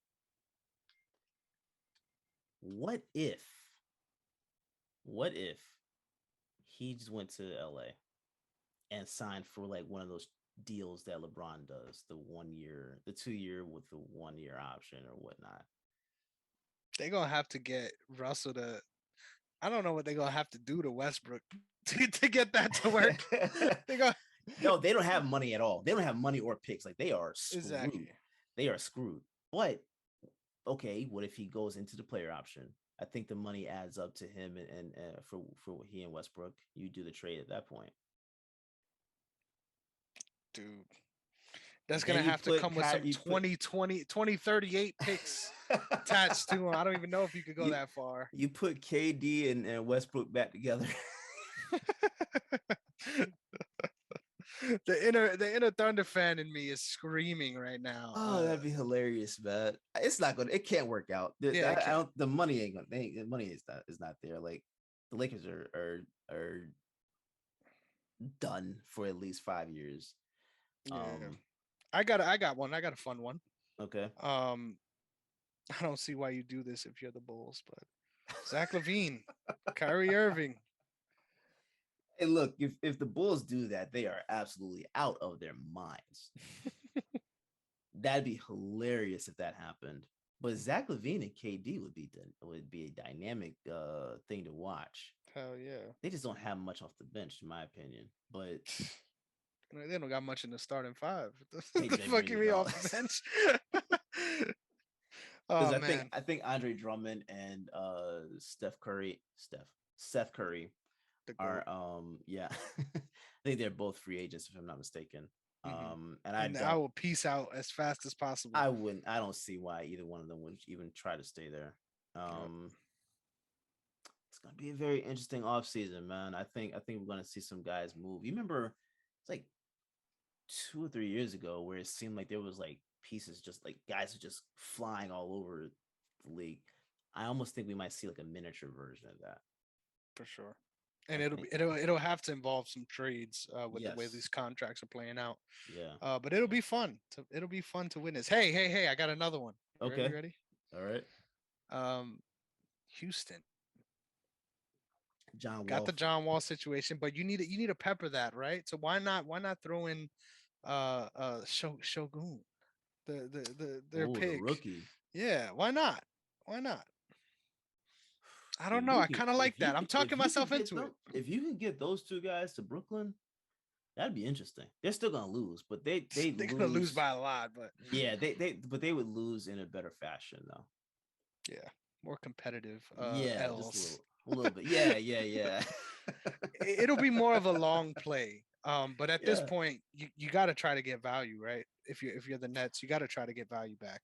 What if, what if he just went to LA and signed for like one of those deals that LeBron does, the 1 year, the 2 year with the 1 year option or whatnot? They're gonna have to get Russell to. I don't know what they're gonna have to do to Westbrook to get that to work. They go No, they don't have money at all. They don't have money or picks. Like they are screwed. exactly. They are screwed. But okay, what if he goes into the player option? I think the money adds up to him, and for he and Westbrook, you do the trade at that point. Dude, that's Then gonna you have to put come with some You put 2038 picks attached to him. I don't even know if you could go you that far. you put KD and Westbrook back together. The inner Thunder fan in me is screaming right now. Oh, that'd be hilarious, man. It's not gonna. It can't work out. Yeah, it I can't. don't. The money ain't gonna. The money is not there. Like the Lakers are done for at least 5 years. Yeah, Um. I got one. I got a fun one. Okay. Um, I don't see why you do this if you're the Bulls, but Zach Levine, Kyrie Irving. Hey, look. If the Bulls do that, they are absolutely out of their minds. That'd be hilarious if that happened. But Zach Levine and KD would be a dynamic thing to watch. Hell yeah. They just don't have much off the bench, in my opinion. But They don't got much in the starting five. they The really fucking me don't. off the bench. Because Oh I think man. I think Andre Drummond and Seth Curry The are goat. yeah. I think they're both free agents if I'm not mistaken. Hmm. And And I will peace out as fast as possible. I don't see why either one of them would even try to stay there. Yep. Um it's gonna be a very interesting offseason, man. I think we're gonna see some guys move. You remember it's like 2 or 3 years ago where it seemed like there was like pieces just like guys are just flying all over the league. I almost think we might see like a miniature version of that. For sure. I And it'll be think it'll have to involve some trades with the way yes. these contracts are playing out. Yeah. But it'll Yeah. be fun. It'll be fun to witness. Hey! I got another one. You ready? Okay. Ready? All right. Um, Houston John got Wall. the John Wall situation, but you need to pepper that, right? So why not throw in Shogun, their Oh, the pick? rookie. Yeah, why not? Why not? I don't If know. you I could kind of like that. I'm talking myself into it. if you can get those two guys to Brooklyn, that'd be interesting. They're still gonna lose, but they They're gonna lose lose. by a lot, but Yeah, they but they would lose in a better fashion though. yeah, more competitive Yeah, just L's. a little bit. Yeah, yeah, yeah. It'll be more of a long play. But at this Yeah. point, you got to try to get value, right? If you're the Nets, you got to try to get value back.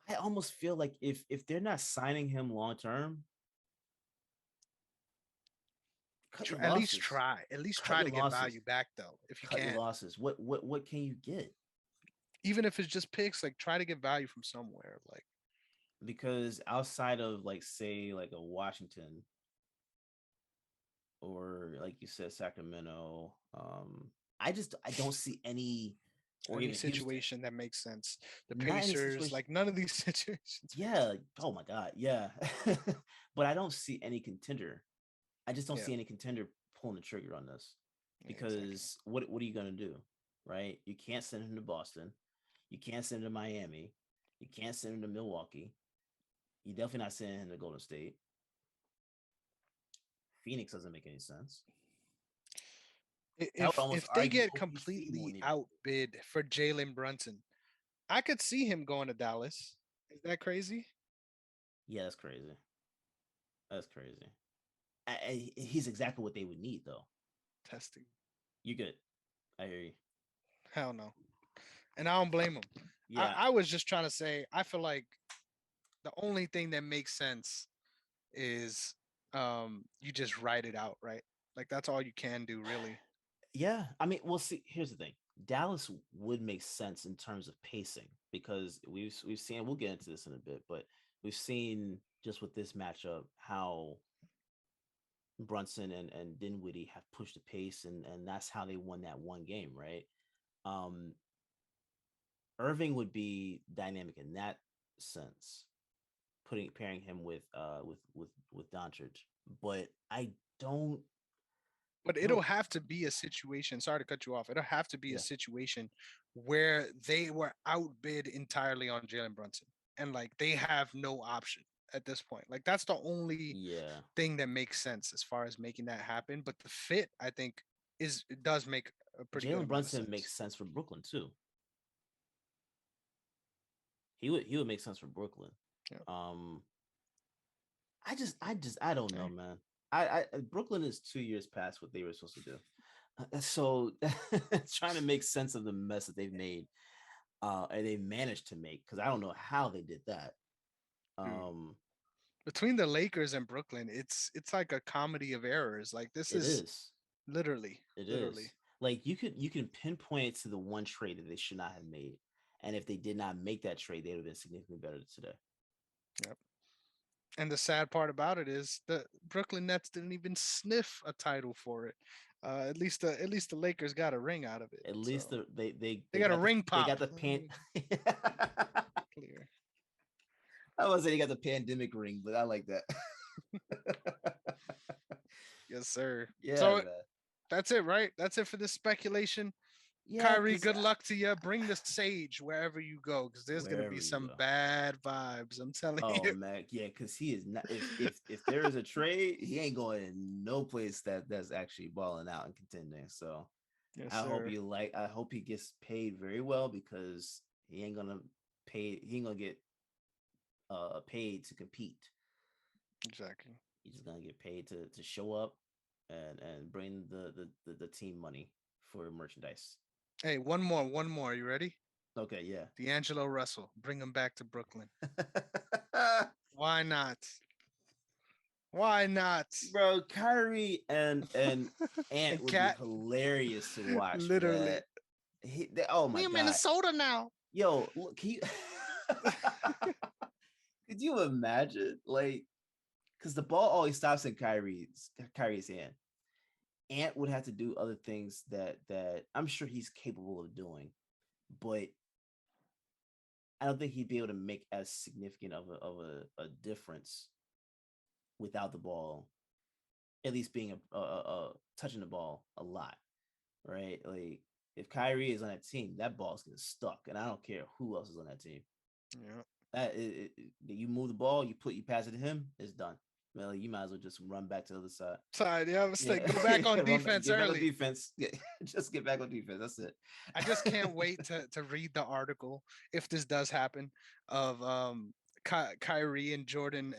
I almost feel like if they're not signing him long term, cut your At least losses. try. At least Cut try your to get losses. value back though, if you Cut your can. losses. What can you get? Even if it's just picks, like try to get value from somewhere. Like Because outside of like say like a Washington or like you said Sacramento, I don't see any, or any even Houston, situation that makes sense. The not any Pacers, situation. like none of these situations make Yeah, sense. oh my god, yeah. But I don't see any contender. I just don't Yeah, see any contender pulling the trigger on this, yeah, exactly. because what are you gonna do, right? You can't send him to Boston, you can't send him to Miami, you can't send him to Milwaukee. You definitely not sending him to Golden State. Phoenix doesn't make any sense. I would almost If they argue get OKC completely won't even. outbid for Jalen Brunson, I could see him going to Dallas. Is that crazy? Yeah, that's crazy. That's crazy. He's exactly what they would need, though. Testing. You good? I hear you. Hell no. And I don't blame him. Yeah, I was just trying to say, I feel like the only thing that makes sense is you just write it out, right? Like that's all you can do, really. yeah. I mean, well, see, here's the thing. Dallas would make sense in terms of pacing because we've seen. We'll get into this in a bit, but we've seen just with this matchup how Brunson and Dinwiddie have pushed the pace, and that's how they won that one game, right? Um, Irving would be dynamic in that sense, pairing him with Doncic. But I don't. But I it'll don't. have to be a situation. Sorry to cut you off. It'll have to be a Yeah. situation where they were outbid entirely on Jalen Brunson, and like they have no option at this point. Like that's the only Yeah. thing that makes sense as far as making that happen. But the fit, I think, is it does make a pretty good Jalen amount of Brunson sense. makes sense for Brooklyn too. He would make sense for Brooklyn. Yeah. Um, I don't know, Okay. man. Brooklyn is 2 years past what they were supposed to do. So trying to make sense of the mess that they've made, and they managed to make, because I don't know how they did that. Dude. Um, Between the Lakers and Brooklyn, it's like a comedy of errors. Like this it is is, literally, it literally. is. Like you can pinpoint it to the one trade that they should not have made, and if they did not make that trade, they would have been significantly better today. Yep. And the sad part about it is the Brooklyn Nets didn't even sniff a title for it. At least the Lakers got a ring out of it. At least So they they got a got the ring they got pop. the Let pan. me clear. I was say they got the pandemic ring, but I like that. Yes, sir. Yeah, So man. that's it, right? That's it for this speculation. Yeah, Kyrie, because good luck to you. Bring the sage wherever you go, because there's gonna be wherever you some go. bad vibes. I'm telling Oh you. man, yeah, because he is not. If there is a trade, he ain't going in no place that's actually balling out and contending. So Yes, I hope sir. you like. I hope he gets paid very well, because he ain't gonna pay. He ain't gonna get paid to compete. Exactly. He's just gonna get paid to show up and bring the team money for merchandise. Hey, one more. You ready? Okay, yeah. D'Angelo Russell. Bring him back to Brooklyn. Why not? Why not? Bro, Kyrie and Ant And would be Cat, hilarious to watch, man. literally. Oh my We in god. Minnesota now. Yo, look, can you could you imagine? Like, because the ball always stops in Kyrie's hand. Ant would have to do other things that I'm sure he's capable of doing, but I don't think he'd be able to make as significant of a difference without the ball, at least being a touching the ball a lot, right? Like if Kyrie is on that team, that ball's getting stuck, and I don't care who else is on that team. Yeah. You move the ball, you pass it to him, it's done. Well, you might as well just run back to the other side. Side, yeah, I was like, Yeah, go back on run back, defense get back on early. defense. Yeah, just get back on defense. That's it. I just can't wait to read the article if this does happen of Kyrie and Jordan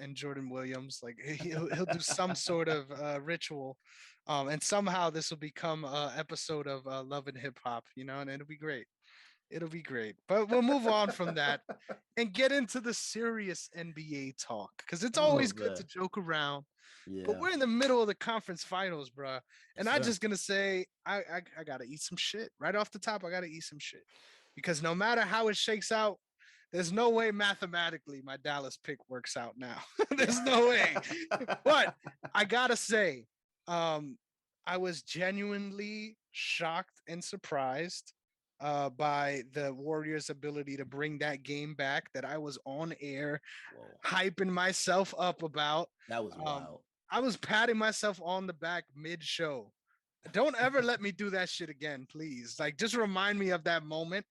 Williams. Like he'll do some sort of ritual, and somehow this will become a episode of Love and Hip Hop. You know, and it'll be great. It'll be great. But we'll move on from that and get into the serious NBA talk because it's Oh always good to man. joke around. But Yeah. we're in the middle of the conference finals, bro. Yes, And I'm sir. just gonna say, I gotta eat some shit right off the top. I gotta eat some shit because no matter how it shakes out, there's no way mathematically my Dallas pick works out now. Yeah. There's no way. But I gotta say, um, I was genuinely shocked and surprised by the Warriors' ability to bring that game back that I was on air Whoa. hyping myself up about. That was Um, wild. I was patting myself on the back mid show. Don't ever let me do that shit again, please. Like, just remind me of that moment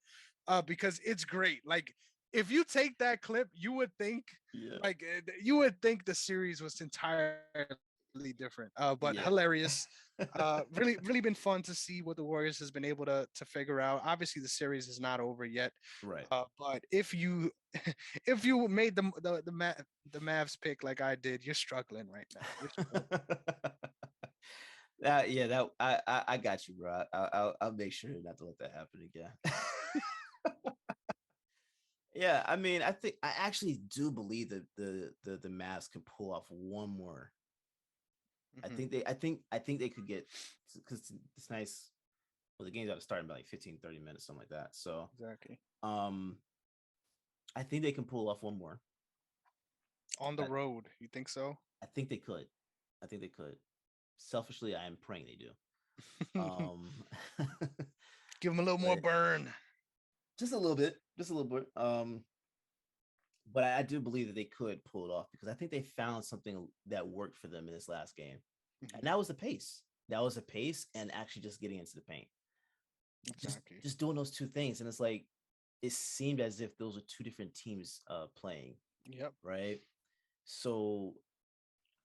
because it's great. Like, if you take that clip, you would think Yeah. you would think the series was entirely different. But Yeah. hilarious. Really been fun to see what the Warriors has been able to figure out. Obviously, the series is not over yet. Right. But if you if you made the Mavs pick like I did, you're struggling right now. You're struggling. Yeah, that I got you, bro. I'll make sure not to let that happen again. Yeah, I mean, I think I actually do believe that the Mavs can pull off one more. Mhm. I think they could get because it's nice. Well, the game's out to start in about like 15, 30 minutes, something like that. So, Exactly. um, I think they can pull off one more. On the I, road, you think so? I think they could. I think they could. Selfishly, I am praying they do. Um, Give them a little more but burn. just a little bit, just a little bit. But I do believe that they could pull it off because I think they found something that worked for them in this last game, and Mhm. that was the pace. That was the pace, and actually just getting into the paint. Just Exactly. just doing those two things, and it's like it seemed as if those are two different teams playing, Yep. right? So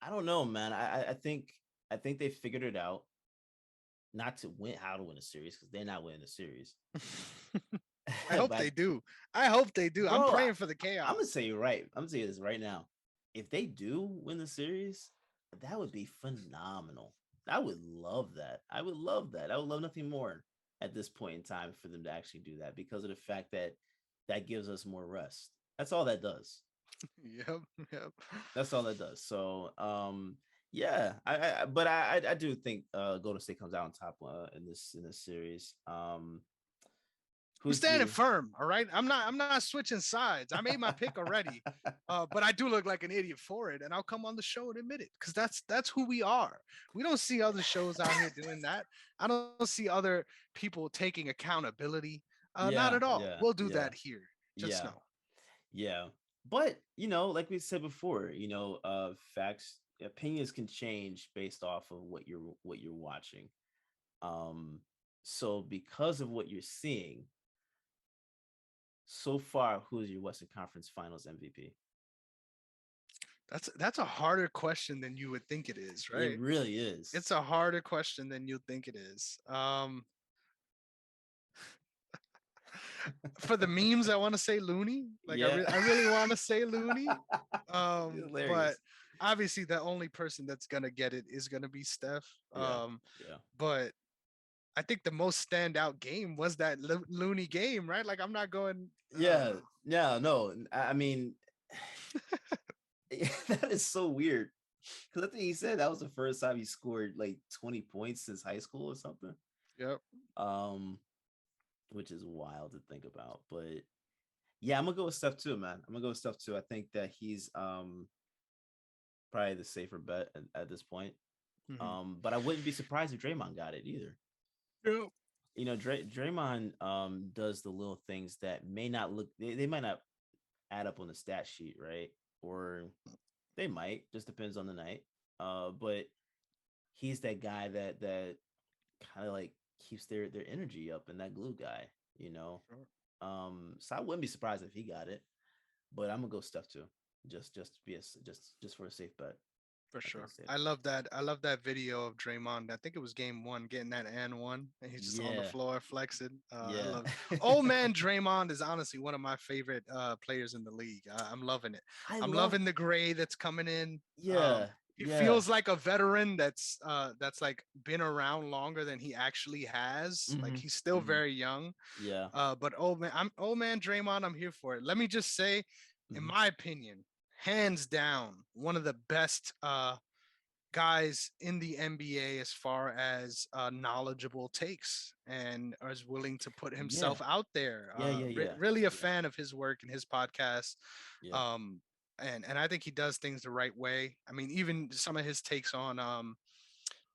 I don't know, man. I think they figured it out not to win how to win a series because they're not winning the series. I hope they But do. I hope they do. I'm bro, praying for the I'm gonna chaos. say you right. I'm gonna say this right now. If they do win the series, that would be phenomenal. I would love that. I would love that. I would love nothing more at this point in time for them to actually do that because of the fact that that gives us more rest. That's all that does. Yep. Yep. That's all that does. So, yeah, but I do think Golden State comes out on top in this series. I'm Who's standing your firm. All right. I'm not switching sides. I made my pick already. But I do look like an idiot for it, and I'll come on the show and admit it because that's who we are. We don't see other shows out here doing that. I don't see other people taking accountability. Not yeah, at all. yeah, We'll do yeah, that here. Just yeah, know. yeah. But like we said before, facts, opinions can change based off of what you're watching. Um, so because of what you're seeing so far, who is your Western Conference Finals MVP? That's a harder question than you would think it is, It right? really is. It's a harder question than you think it is. For the memes, I want to say Looney. Like Yeah. I really want to say Looney. But Hilarious. obviously the only person that's gonna get it is gonna be Steph. Yeah. Yeah. But I think the most standout game was that Looney game, right? Like I'm not going. Yeah. Yeah. No. I mean, that is so weird. Because I think he said that was the first time he scored like 20 points since high school or something. Yep. Um, which is wild to think about. But yeah, I'm gonna go with Steph too, man. I'm gonna go with Steph too. I think that he's probably the safer bet at this point. Mm-hmm. But I wouldn't be surprised if Draymond got it either. Yep. Draymond does the little things that may not look they might not add up on the stat sheet, right? Or they might, just depends on the night. But he's that guy that kind of like keeps their energy up and that glue guy, you know. Sure. So I wouldn't be surprised if he got it, but I'm gonna go Steph too, just to be just for a safe bet. For I think sure. Steph. I love that. I love that video of Draymond. I think it was game one, getting that and one, and he's just on the Yeah, floor flexing. I yeah, love old man Draymond is honestly one of my favorite players in the league. I'm loving it. I I'm love. loving the gray that's coming in. Yeah, He Yeah. feels like a veteran that's like been around longer than he actually has. Like Mm-hmm. he's still Mm-hmm. very young. Yeah. But old man Draymond, I'm here for it. Let me just say, in Mm-hmm. my opinion, hands down, one of the best guys in the NBA as far as knowledgeable takes and is willing to put Yeah. himself out there. Yeah. Yeah. Yeah. Really a Yeah. fan of his work and his podcast. Yeah. Um, and I think he does things the right way. I mean, even some of his takes on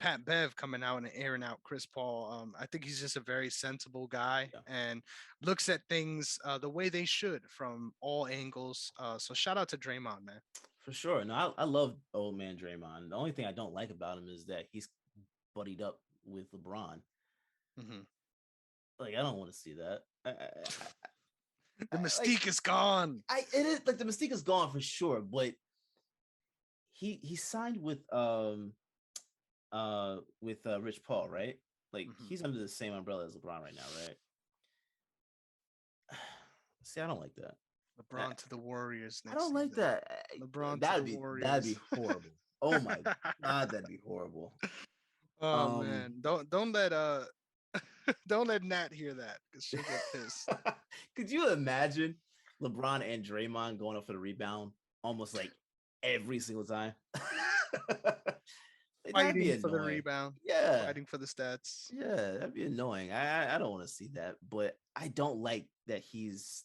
Pat Bev coming out and airing out Chris Paul. I think he's just a very sensible guy Yeah. and looks at things the way they should from all angles. So shout out to Draymond, man. For sure. No, I love old man Draymond. The only thing I don't like about him is that he's buddied up with LeBron. Mm-hmm. Like, I don't want to see that. The Like, mystique is gone. it is like the mystique is gone for sure, but he signed with Rich Paul, right? Like Mm-hmm. he's under the same umbrella as LeBron right now, right? See, I don't like that. LeBron to the Warriors I next don't like season. that. LeBron to the That'd Warriors. be horrible. Oh my god, that'd be horrible. Oh man, don't let don't let Nat hear that because she'll get pissed. Could you imagine LeBron and Draymond going up for the rebound almost like every single time? That'd be Fighting for the annoying. rebound. Yeah. Fighting for the stats. Yeah, that'd be annoying. I don't want to see that, but I don't like that he's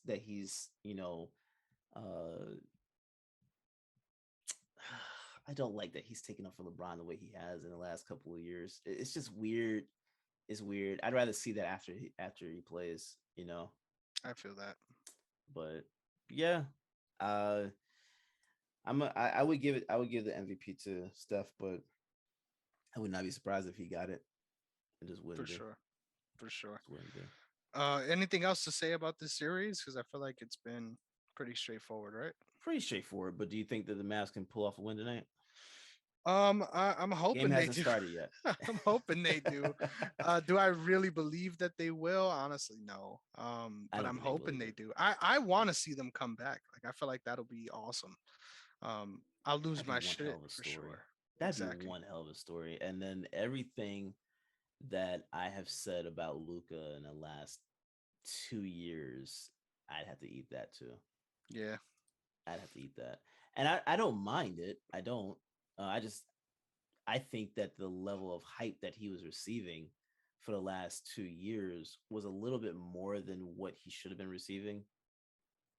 I don't like that he's taken up for LeBron the way he has in the last couple of years. It's just weird. It's weird. I'd rather see that after he plays, I feel that. But yeah, uh, I would give the MVP to Steph, but I would not be surprised if he got it. I just wouldn't. For sure. Just wouldn't do. Anything else to say about this series? Because I feel like it's been pretty straightforward, right? Pretty straightforward. But do you think that the Mavs can pull off a win tonight? I'm hoping Game they hasn't do. started yet. I'm hoping they do. Do I really believe that they will? Honestly, no. But I'm hoping they do. I want to see them come back. Like I feel like that'll be awesome. I'll lose my shit for sure. That'd be one hell of a story. And then everything that I have said about Luka in the last 2 years, I'd have to eat that too. Yeah, I'd have to eat that. And I don't mind it. I don't. I think that the level of hype that he was receiving for the last 2 years was a little bit more than what he should have been receiving.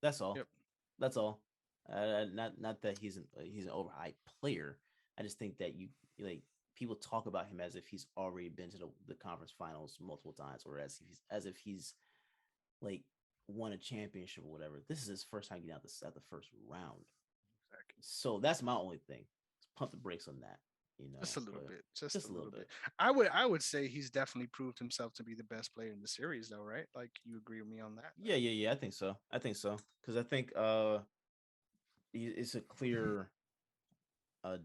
That's all. Yep. That's all. Not that he's an overhyped player. I just think that you like people talk about him as if he's already been to the conference finals multiple times, or as if he's like won a championship or whatever. This is his first time getting out at the first round. exactly. So that's my only thing. Just pump the brakes on that. Just a little bit. Just a little bit. bit. I would say he's definitely proved himself to be the best player in the series, though, right? Like you agree with me on that? Yeah. I think so. Because I think it's a clear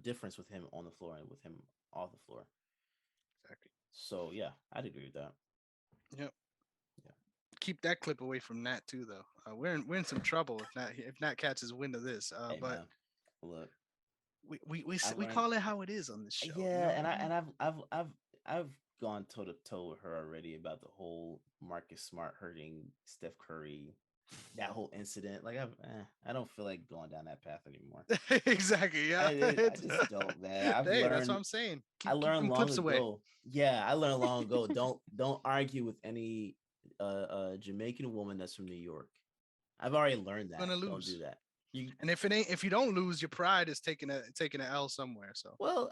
difference with him on the floor and with him off the floor. Exactly. So yeah, I'd agree with that. Yep. Yeah. Keep that clip away from Nat too, though. We're in some trouble if Nat catches wind of this. Hey, but man, look, we call it how it is on this show. Yeah, I've gone toe to toe with her already about the whole Marcus Smart hurting Steph Curry, that whole incident. Like I don't feel like going down that path anymore. Exactly. Yeah. I just don't, man. That's what I'm saying. I learned long ago. Away. Yeah, I learned long ago. Don't argue with any Jamaican woman that's from New York. I've already learned that. Don't do that. And if you don't lose, your pride is taking a L somewhere. So well,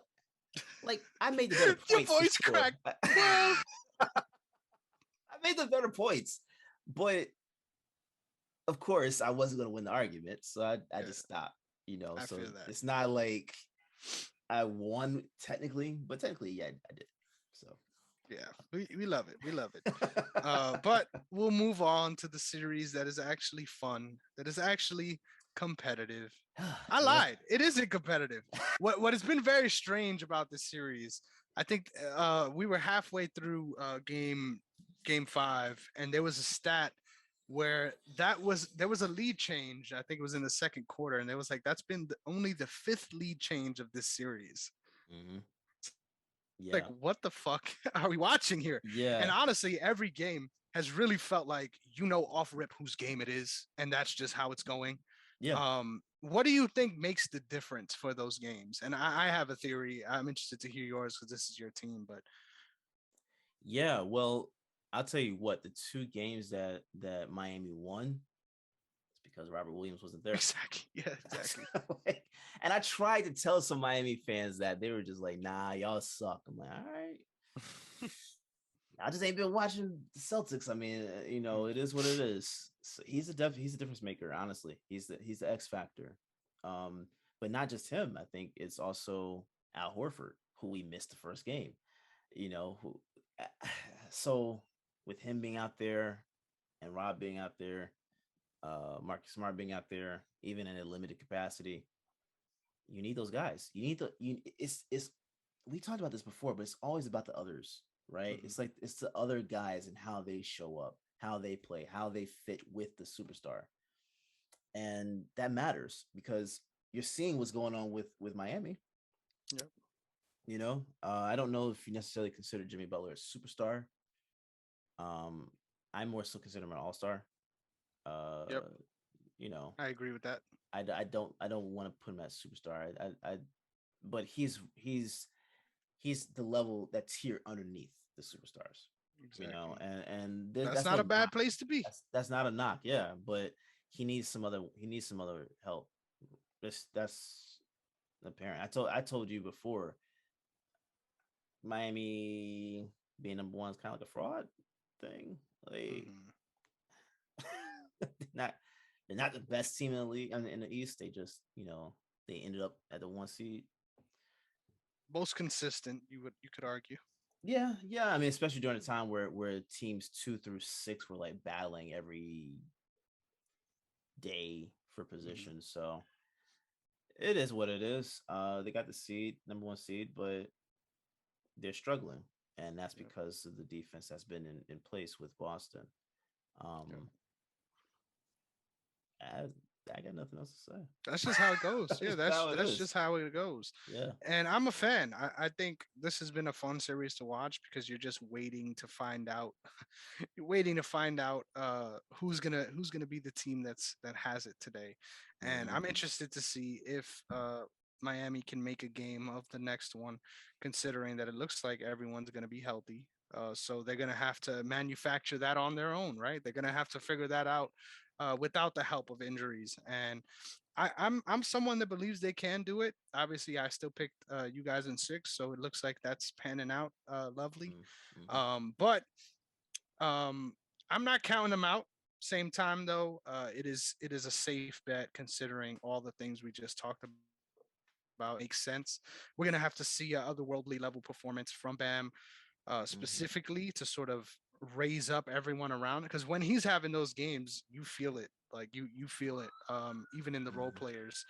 like I made the better points. Your voice cracked. I made the better points, but of course I wasn't going to win the argument, so I just stopped. So it's not like I won technically, but technically, yeah, I did. So yeah, we love it. We love it. But we'll move on to the series that is actually fun, that is actually competitive. I lied. It isn't competitive. What has been very strange about this series, I think we were halfway through game 5, and there was a stat where there was a lead change. I think it was in the second quarter, and it was like that's been only the fifth lead change of this series. Hmm. Like, Yeah. what the fuck are we watching here? And Yeah. honestly, every game has really felt like off rip whose game it is, and that's just how it's going. Yeah. What do you think makes the difference for those games? And I have a theory. I'm interested to hear yours because this is your team, but Yeah. Well, I'll tell you what, the two games that Miami won, it's because Robert Williams wasn't there. exactly, yeah, exactly. Like, and I tried to tell some Miami fans that they were just like, nah, y'all suck. I'm like, all right. I just ain't been watching the Celtics. I mean, it is what it is. So he's a difference maker. Honestly, he's the X factor. Um, but not just him. I think it's also Al Horford, who we missed the first game. Who. So with him being out there and Rob being out there, Marcus Smart being out there, even in a limited capacity, you need those guys. You need the you. It's we talked about this before, but it's always about the others, right? Mhm. It's like it's the other guys and how they show up, how they play, how they fit with the superstar, and that matters because you're seeing what's going on with Miami. Yep. I don't know if you necessarily consider Jimmy Butler a superstar. Um, I more so consider him an all star. Uh, Yep. you know, I agree with that. I don't want to put him as superstar. But he's the level that tier underneath the superstars. Exactly. That's That's not no a bad knock. place to be. That's not a knock, yeah. But he needs some other help. That's apparent. I told you before, Miami being number one is kind of like a fraud thing. Like Hmm. they're not they're not the best team in the league. I mean, in the East. They just they ended up at the one seed. Most consistent, you could argue. Yeah, yeah. I mean, especially during a time where teams 2 through 6 were like battling every day for Hmm. position. So it is what it is. They got the number one seed, but they're struggling, and that's Yep. because of the defense that's been in place with Boston. Yep. Um, I, I got nothing else to say. That's just how it goes. Yeah, That's how it that's is. just how it goes. Yeah. And I'm a fan. I think this has been a fun series to watch because you're just waiting to find out. You're waiting to find out who's gonna be the team that has it today. And Hmm. I'm interested to see if Miami can make a game of the next one, considering that it looks like everyone's gonna be healthy. So they're gonna have to manufacture that on their own, right? They're gonna have to figure that out without the help of injuries. And I'm someone that believes they can do it. Obviously, I still picked you guys in six, so it looks like that's panning out lovely. Hmm. But um, I'm not counting them out. Same time though, it is a safe bet considering all the things we just talked about. It makes sense. We're gonna have to see a otherworldly level performance from Bam Hmm. specifically to sort of raise up everyone around because when he's having those games you feel it like you feel it even in the role Hmm. players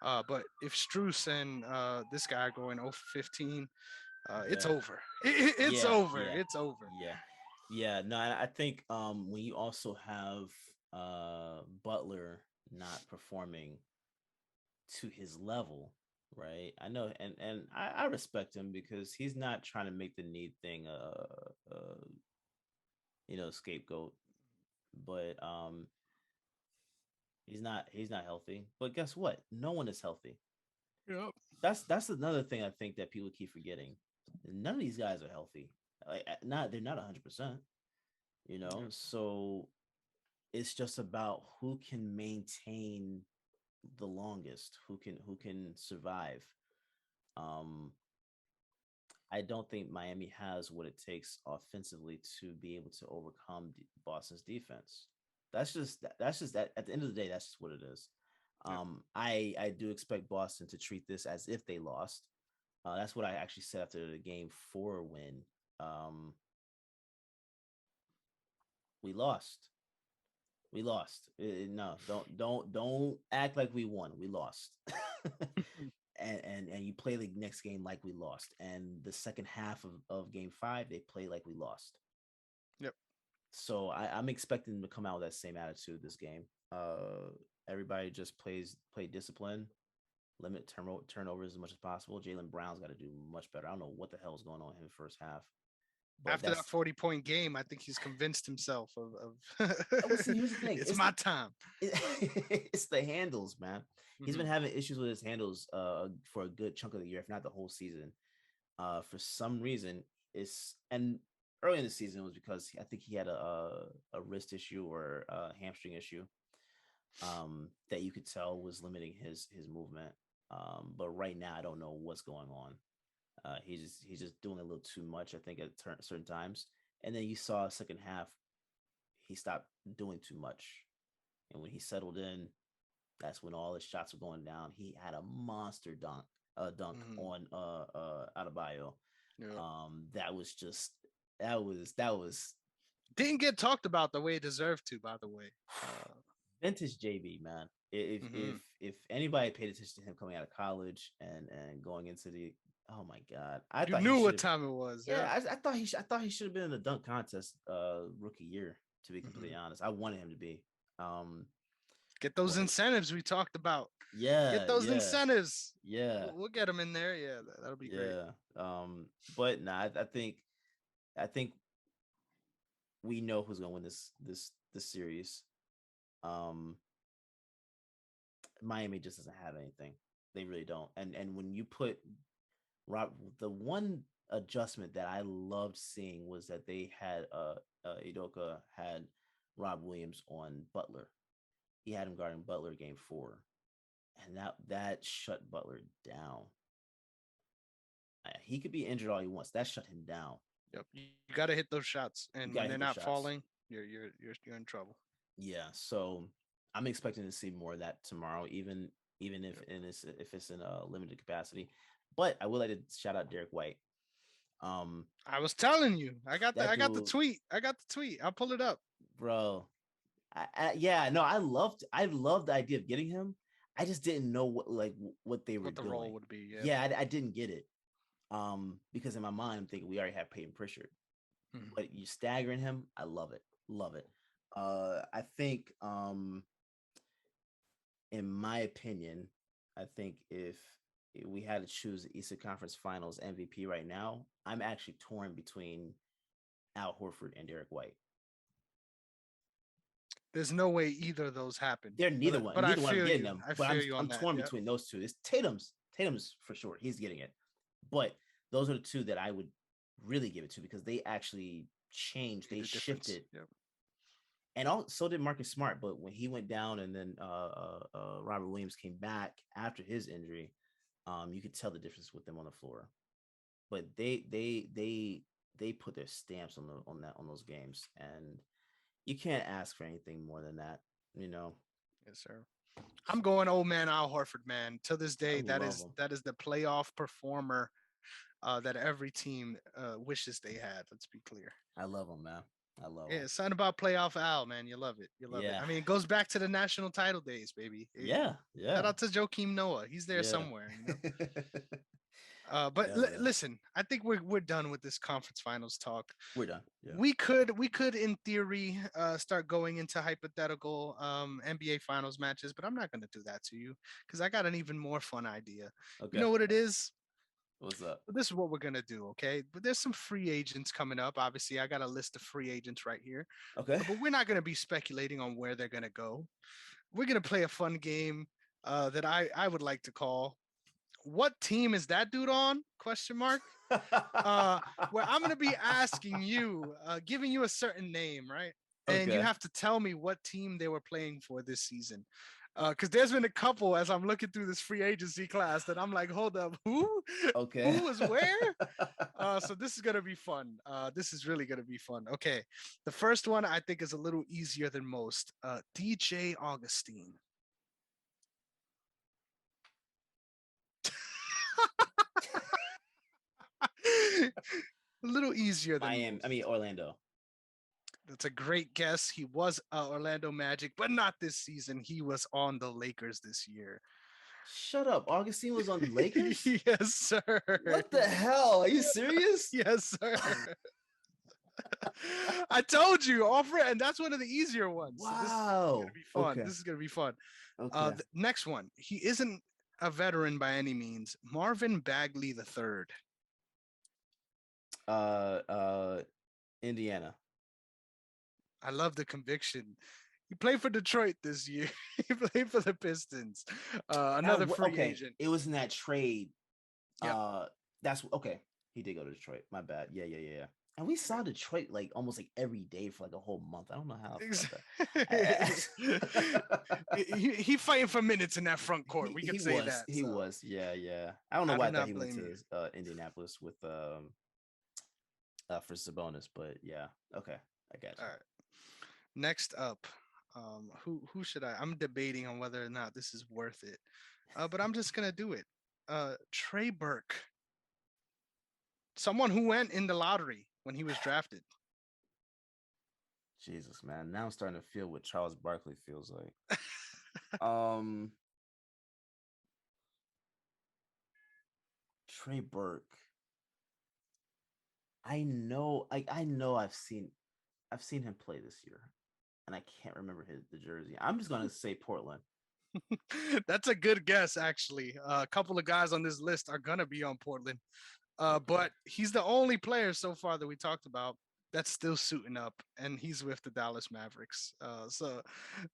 but if Struce and this guy are going 0 for 15 it's Yeah. over. It's Yeah. over, Yeah. it's over. Yeah. Yeah. No, I think when you also have Butler not performing to his level, right? I know, and I respect him because he's not trying to make the need thing scapegoat, but he's not healthy. But guess what? No one is healthy. Yep. That's another thing I think that people keep forgetting. None of these guys are healthy. Like not they're not 100%. Yep. So it's just about who can maintain the longest, who can survive. Um, I don't think Miami has what it takes offensively to be able to overcome Boston's defense. That's just that at the end of the day, that's just what it is. Yep. I do expect Boston to treat this as if they lost. That's what I actually said after the game 4 win. Um, we lost. We lost. No, don't act like we won. We lost. And you play the next game like we lost. And the second half of game 5, they play like we lost. Yep. So I'm expecting them to come out with that same attitude this game. Everybody just play discipline, limit turnovers as much as possible. Jaylen Brown's got to do much better. I don't know what the hell is going on in the first half, but After that that's 40-point game, I think he's convinced himself of well. See, here's the thing: it's my time. it's the handles, man. He's been Mhm. having issues with his handles for a good chunk of the year, if not the whole season. For some reason, it's and early in the season it was because I think he had a wrist issue or a hamstring issue that you could tell was limiting his movement. But right now, I don't know what's going on. He's just doing a little too much, I think, at certain times. And then you saw second half, he stopped doing too much, and when he settled in, that's when all his shots were going down. He had a monster dunk Mhm. on Adebayo. Yeah. That was just that was Didn't get talked about the way it deserved to, by the way. vintage JB, man. If if Mhm. if anybody paid attention to him coming out of college and going into the oh my god, I You thought he knew should what have. time it was. Yeah, Yeah. I thought he should have been in the dunk contest rookie year. To be completely Mhm. honest, I wanted him to be. Um, Get those but incentives we talked about. Get yeah, those yeah, incentives. yeah, We'll get them in there. Yeah, that'll be great. yeah. But nah, I think we know who's gonna win this series. Um, Miami just doesn't have anything. They really don't. And when you put Rob, the one adjustment that I loved seeing was that they had Idoka had Rob Williams on Butler. He had him guarding Butler game 4, and that shut Butler down. He could be injured all he wants. That shut him down. Yep. You got to hit those shots, You and when gotta they're hit those not shots. falling, you're in trouble. Yeah, so I'm expecting to see more of that tomorrow, even if Yep. if it's in a limited capacity. But I would like to shout out Derrick White. Um, I was telling you, I got the that I got the dude, tweet. I got the tweet. I'll pull it up. bro. Yeah, no, I loved the idea of getting him. I just didn't know what they were What the role doing. would be. Yeah. Yeah, I didn't get it. Because in my mind I'm thinking we already have Peyton Pritchard, Mhm. but you staggering him, I love it, love it. I think in my opinion, I think if we had to choose the Eastern Conference Finals MVP right now, I'm actually torn between Al Horford and Derek White. There's no way either of those happen. They're But I neither one I'm feel getting you. them, I but feel I'm you on I'm that. torn Yeah. between those two. It's Tatum's for sure. He's getting it. But those are the two that I would really give it to because they actually changed, Made they a difference. shifted. Yep. And so did Marcus Smart, but when he went down and then Robert Williams came back after his injury, you could tell the difference with them on the floor. But they put their stamps on those games, and you can't ask for anything more than that, you know. Yes, sir. I'm going old man Al Horford, man. To this I day, that love is them. that is the playoff performer that every team wishes they had. Let's be clear. I love them, man. I love them. Yeah, something about playoff Al, man. You love it. You love it. Yeah, I mean, it goes back to the national title days, baby. yeah, Shout yeah, out to Joakim Noah. He's there yeah. somewhere. But Yeah, man. listen, I think we're done with this conference finals talk. We're done. Yeah. We could in theory start going into hypothetical NBA finals matches, but I'm not going to do that to you because I got an even more fun idea. You Okay. know what it is? What's up? This is what we're going to do, okay? But there's some free agents coming up. Obviously, I got a list of free agents right here. Okay. But we're not going to be speculating on where they're going to go. We're going to play a fun game that I would like to call "What team is that dude on?" question mark. uh, where I'm gonna be asking you, giving you a certain name, right? And you Okay. have to tell me what team they were playing for this season. Because there's been a couple as I'm looking through this free agency class that I'm like, hold up, who? Okay. Who is where? So this is gonna be fun. This is really gonna be fun. Okay, the first one I think is a little easier than most. DJ Augustine. A little easier than Miami. I most. mean Orlando. That's a great guess. He was Orlando Magic, but not this season. He was on the Lakers this year. Shut up. Augustine was on the Lakers? Yes, sir. What the hell? Are you serious? Yes, sir. I told you, offer it, and that's one of the easier ones. So this is gonna Wow. be fun. Okay. This is gonna be fun. Okay. The next one. He isn't a veteran by any means. Marvin Bagley the third. Uh, uh, Indiana. I love the conviction. He played for Detroit this year. He played for the Pistons. Another free Okay. agent. It was in that trade. Yep. That's okay. He did go to Detroit. My bad. Yeah. And we saw Detroit like almost like every day for like a whole month. I don't know how. He fighting for minutes in that front court. We could say that. He was. Yeah. I don't know I why do I thought not he went blame him. to Indianapolis with for Sabonis, but yeah. Okay, I got you. All right. Next up, who should I? I'm debating on whether or not this is worth it, but I'm just gonna do it. Trey Burke, someone who went in the lottery when he was drafted. Jesus, man. Now I'm starting to feel what Charles Barkley feels like. um, Trey Burke. I know I've seen him play this year, and I can't remember the jersey. I'm just gonna say Portland. That's a good guess, actually. A couple of guys on this list are gonna be on Portland, but he's the only player so far that we talked about that's still suiting up, and he's with the Dallas Mavericks. So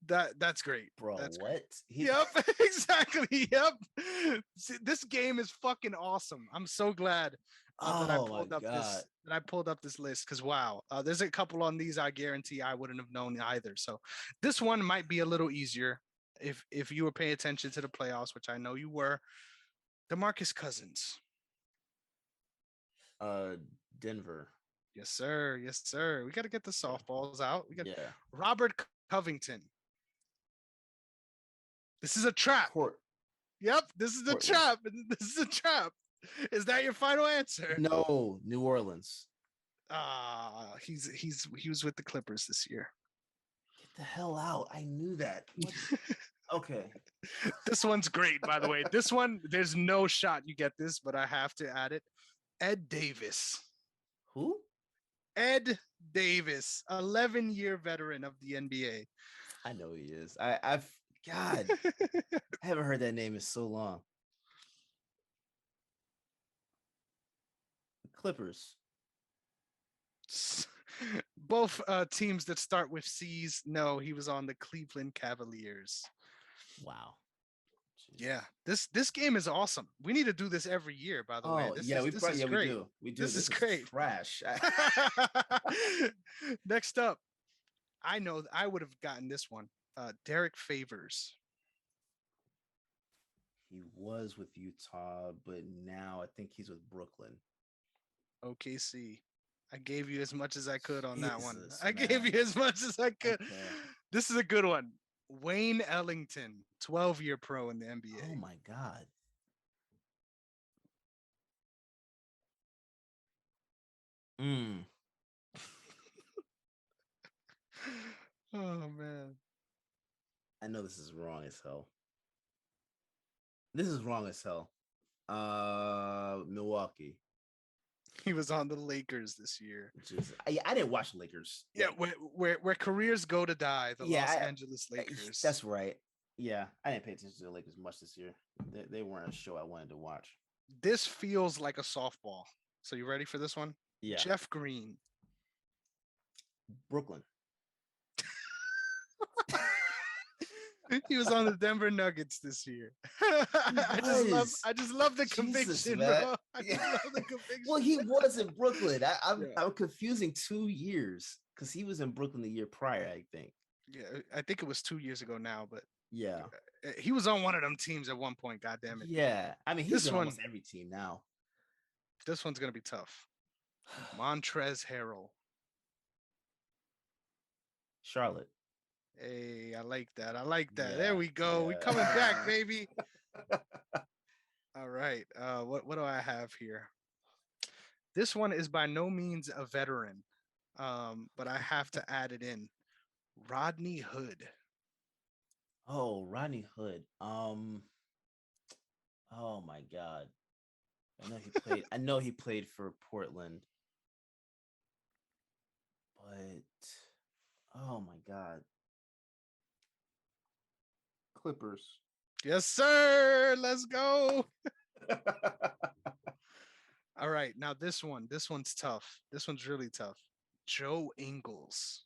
that's great. Bro, That's what? great. Yep, exactly. Yep. See, this game is fucking awesome. I'm so glad that I pulled up this list because wow, there's a couple on these I guarantee I wouldn't have known either. So this one might be a little easier if you were paying attention to the playoffs, which I know you were. DeMarcus Cousins. Denver. Yes, sir. Yes, sir. We got to get the softballs out. We got Yeah. Robert Covington. This is a trap. Yep, this is a trap. This is a trap. Is that your final answer? No, New Orleans. He was with the Clippers this year. Get the hell out. I knew that. Okay. This one's great, by the way. This one, there's no shot you get this, but I have to add it. Ed Davis. Who? Ed Davis, 11-year veteran of the NBA. I know he is. I haven't heard that name in so long. Clippers. Both teams that start with C's. No, he was on the Cleveland Cavaliers. Wow. Jeez. Yeah, this game is awesome. We need to do this every year, by the way. This is great. We do. This is great. Trash. Next up, I know I would have gotten this one. Derrick Favors. He was with Utah, but now I think he's with Brooklyn. OKC. I gave you as much as I could on that one. I gave you as much as I could. Okay. This is a good one. Wayne Ellington, 12-year pro in the NBA. Oh my God. Oh man. I know this is wrong as hell. Milwaukee. He was on the Lakers this year. I didn't watch the Lakers. Yeah, where careers go to die, the Los Angeles Lakers. That's right. Yeah, I didn't pay attention to the Lakers much this year. They weren't a show I wanted to watch. This feels like a softball. So you ready for this one? Yeah. Jeff Green. Brooklyn. He was on the Denver Nuggets this year. I just love the conviction, bro. I just love the conviction. Well, he was in Brooklyn. I'm confusing 2 years because he was in Brooklyn the year prior, I think. Yeah, I think it was 2 years ago now, but yeah, he was on one of them teams at one point. God damn it. Yeah, I mean he's on almost every team now. This one's gonna be tough. Montrezl Harrell. Charlotte. Hey, I like that. Yeah, there we go. Yeah. We coming back, baby. All right. What do I have here? This one is by no means a veteran, but I have to add it in. Rodney Hood. Oh, Rodney Hood. Oh my God. I know he played for Portland. Oh my God. Clippers. Yes, sir. Let's go. All right. Now this one's tough. This one's really tough. Joe Ingles.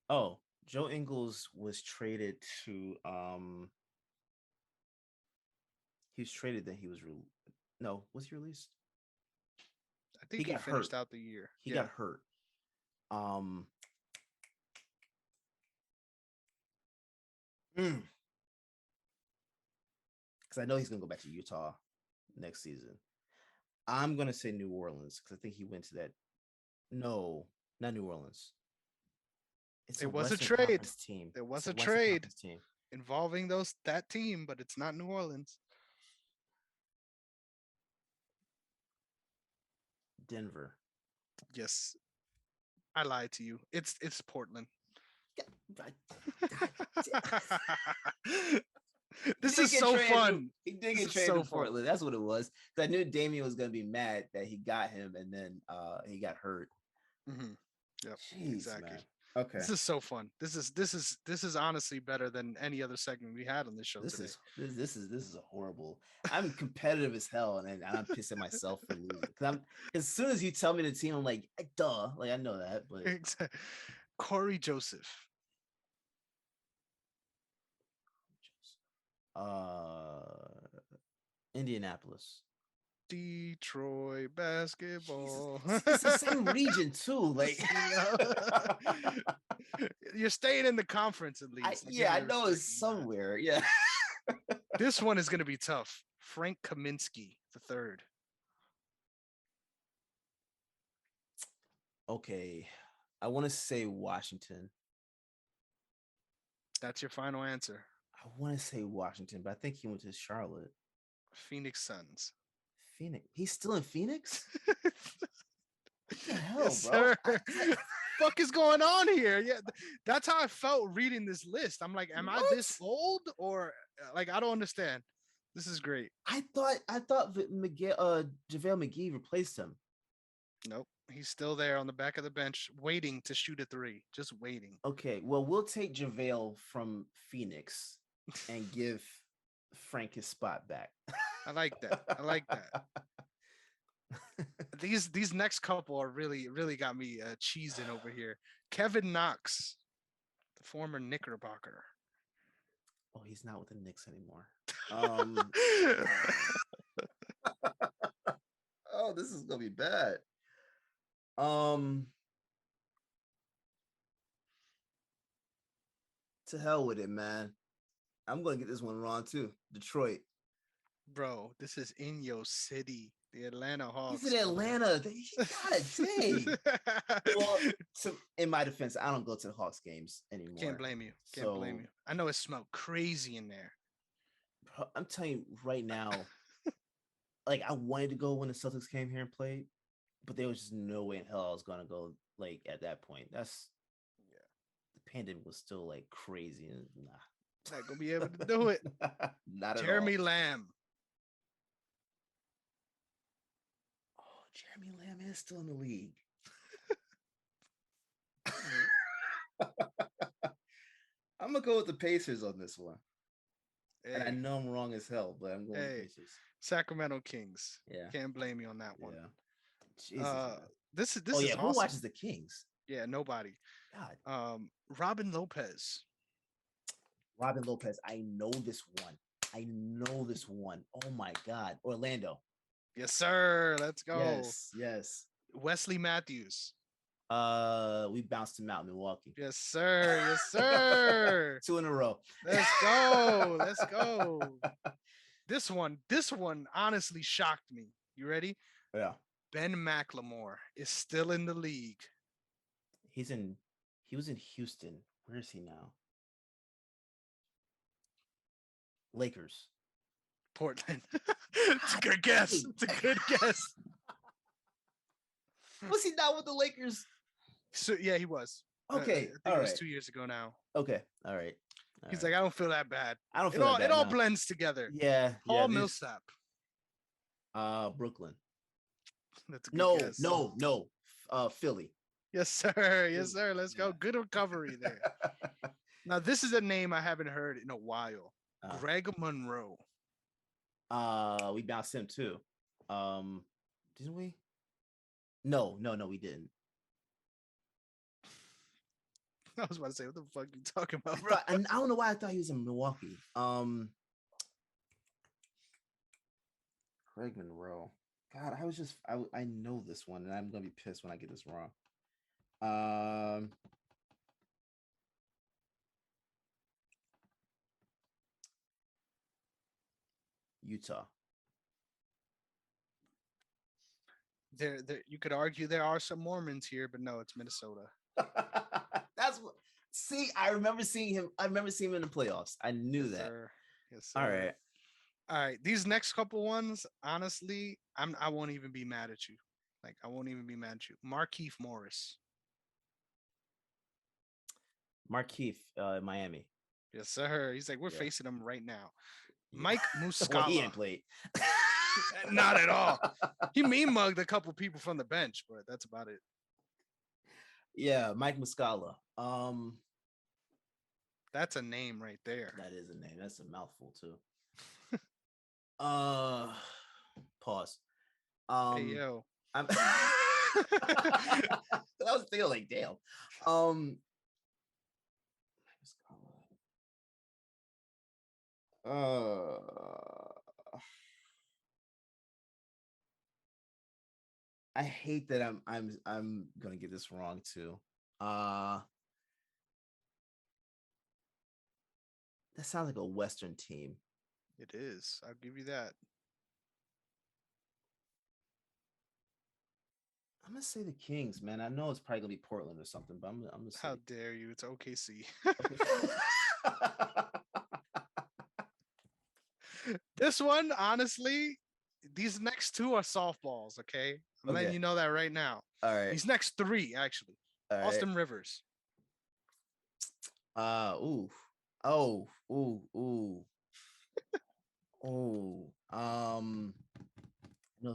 Oh, Joe Ingles was traded to he was traded, then he was no, was he released? I think he got hurt. finished out the year. He got hurt. Because I know he's gonna go back to Utah next season. I'm gonna say New Orleans because I think he went to that. No, not New Orleans. It was a Western trade. Conference team. There was It's a trade Conference team involving that team, but it's not New Orleans. Denver. Yes, I lied to you. It's Portland. This is so fun. He did get traded to Portland. That's what it was. I knew Damian was going to be mad that he got him, and then he got hurt. Mm-hmm. Yep, Jeez, exactly. Man. Okay, this is so fun. This is honestly better than any other segment we had on this show today. This is a horrible. I'm competitive as hell, and I'm pissing myself for losing. Because as soon as you tell me the team, I'm like, duh, like I know that. But Corey Joseph. Indianapolis. Detroit basketball. It's the same region too. Like you're staying in the conference at least. I know it's somewhere. Yeah. This one is going to be tough. Frank Kaminsky III. Okay, I want to say Washington. That's your final answer. I want to say Washington, but I think he went to Charlotte. Phoenix Suns. Phoenix. He's still in Phoenix? What the hell, yes, bro? What the fuck is going on here? Yeah, that's how I felt reading this list. I'm like, am I this old or like I don't understand. This is great. I thought JaVale McGee replaced him. Nope. He's still there on the back of the bench waiting to shoot a three. Just waiting. Okay, well, we'll take JaVale from Phoenix and give Frank his spot back. I like that. These next couple are really got me cheesing over here. Kevin Knox, the former Knickerbocker. Oh, he's not with the Knicks anymore. Oh, this is gonna be bad. To hell with it, man. I'm gonna get this one wrong too. Detroit. Bro, this is in your city. The Atlanta Hawks. He's in Atlanta. God dang. Well, in my defense, I don't go to the Hawks games anymore. Can't blame you. Can't blame you. I know it smelled crazy in there. Bro, I'm telling you right now, like I wanted to go when the Celtics came here and played, but there was just no way in hell I was gonna go. Like at that point, the pandemic was still like crazy, and not gonna be able to do it. Not at Jeremy all. Lamb. Oh, Jeremy Lamb is still in the league. I'm gonna go with the Pacers on this one. Hey. And I know I'm wrong as hell, but I'm going with the Pacers. Sacramento Kings. Yeah. Can't blame you on that one. Yeah. Jesus, this is who awesome. watches the Kings? Yeah, nobody. God. Robin Lopez. I know this one. Oh my God. Orlando. Yes, sir. Let's go. Yes. Wesley Matthews. We bounced him out in Milwaukee. Yes, sir. 2 in a row. Let's go. This one honestly shocked me. You ready? Yeah. Ben McLemore is still in the league. He was in Houston. Where is he now? Lakers. Portland. It's a good guess. Was he not with the Lakers? So yeah, he was. Okay. I think it was 2 years ago now. Okay. All right. He's like, I don't feel that bad. I don't feel that bad. It all blends together. Yeah. Paul Millsap. Brooklyn. That's a good guess. No. Philly. Yes, sir. Yes, sir. Let's go. Yeah. Good recovery there. Now, this is a name I haven't heard in a while. Greg Monroe. We bounced him too. Didn't we? No, we didn't. I was about to say, what the fuck are you talking about, bro? And I don't know why I thought he was in Milwaukee. Greg Monroe. God, I know this one, and I'm gonna be pissed when I get this wrong. Utah. There, you could argue there are some Mormons here, but no, it's Minnesota. That's what. See, I remember seeing him. I remember seeing him in the playoffs. I knew that. Sir. Yes, sir. All right. These next couple ones, honestly, I won't even be mad at you. Like, I won't even be mad at you. Markieff Morris. Markieff, Miami. Yes, sir. He's like, we're facing him right now. Mike Muscala. Well, he ain't played. Not at all. He mean mugged a couple people from the bench, but that's about it. Yeah, Mike Muscala. That's a name right there. That is a name. That's a mouthful too. Pause. Hey yo. I was thinking like, damn. I hate that I'm gonna get this wrong too. That sounds like a Western team. It is. I'll give you that. I'm gonna say the Kings, man. I know it's probably gonna be Portland or something, but I'm gonna say. How dare you? It's OKC. This one, honestly, these next two are softballs. Okay, I'm letting you know that right now. All right. These next three, actually. Austin Rivers. No,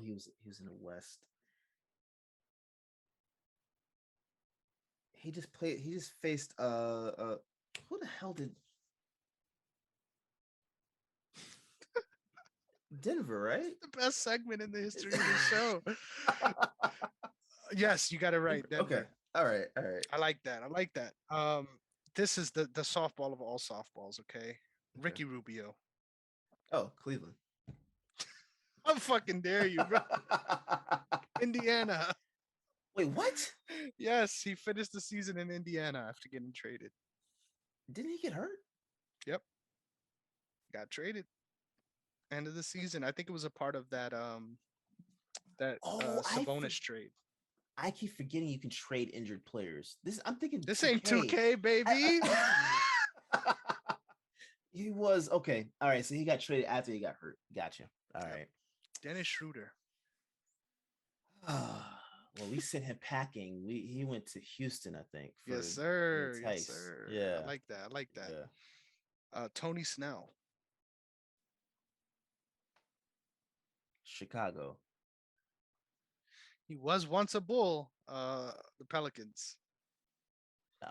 he was in the West. He just faced who the hell did Denver, right? The best segment in the history of the show. Yes, you got it right. Denver. Okay. All right. I like that. This is the softball of all softballs, okay? Ricky Rubio. Oh, Cleveland. How fucking dare you, bro? Indiana. Wait, what? Yes, he finished the season in Indiana after getting traded. Didn't he get hurt? Yep. Got traded. End of the season. I think it was a part of that Sabonis trade. I keep forgetting you can trade injured players. I'm thinking this ain't 2K, baby. He was okay. All right, so he got traded after he got hurt. Gotcha. All right. Dennis Schruter. Well, we sent him packing. He went to Houston, I think. Yes, sir. Yes, sir. Yeah. I like that. Yeah. Tony Snell. Chicago. He was once a Bull. The Pelicans. No.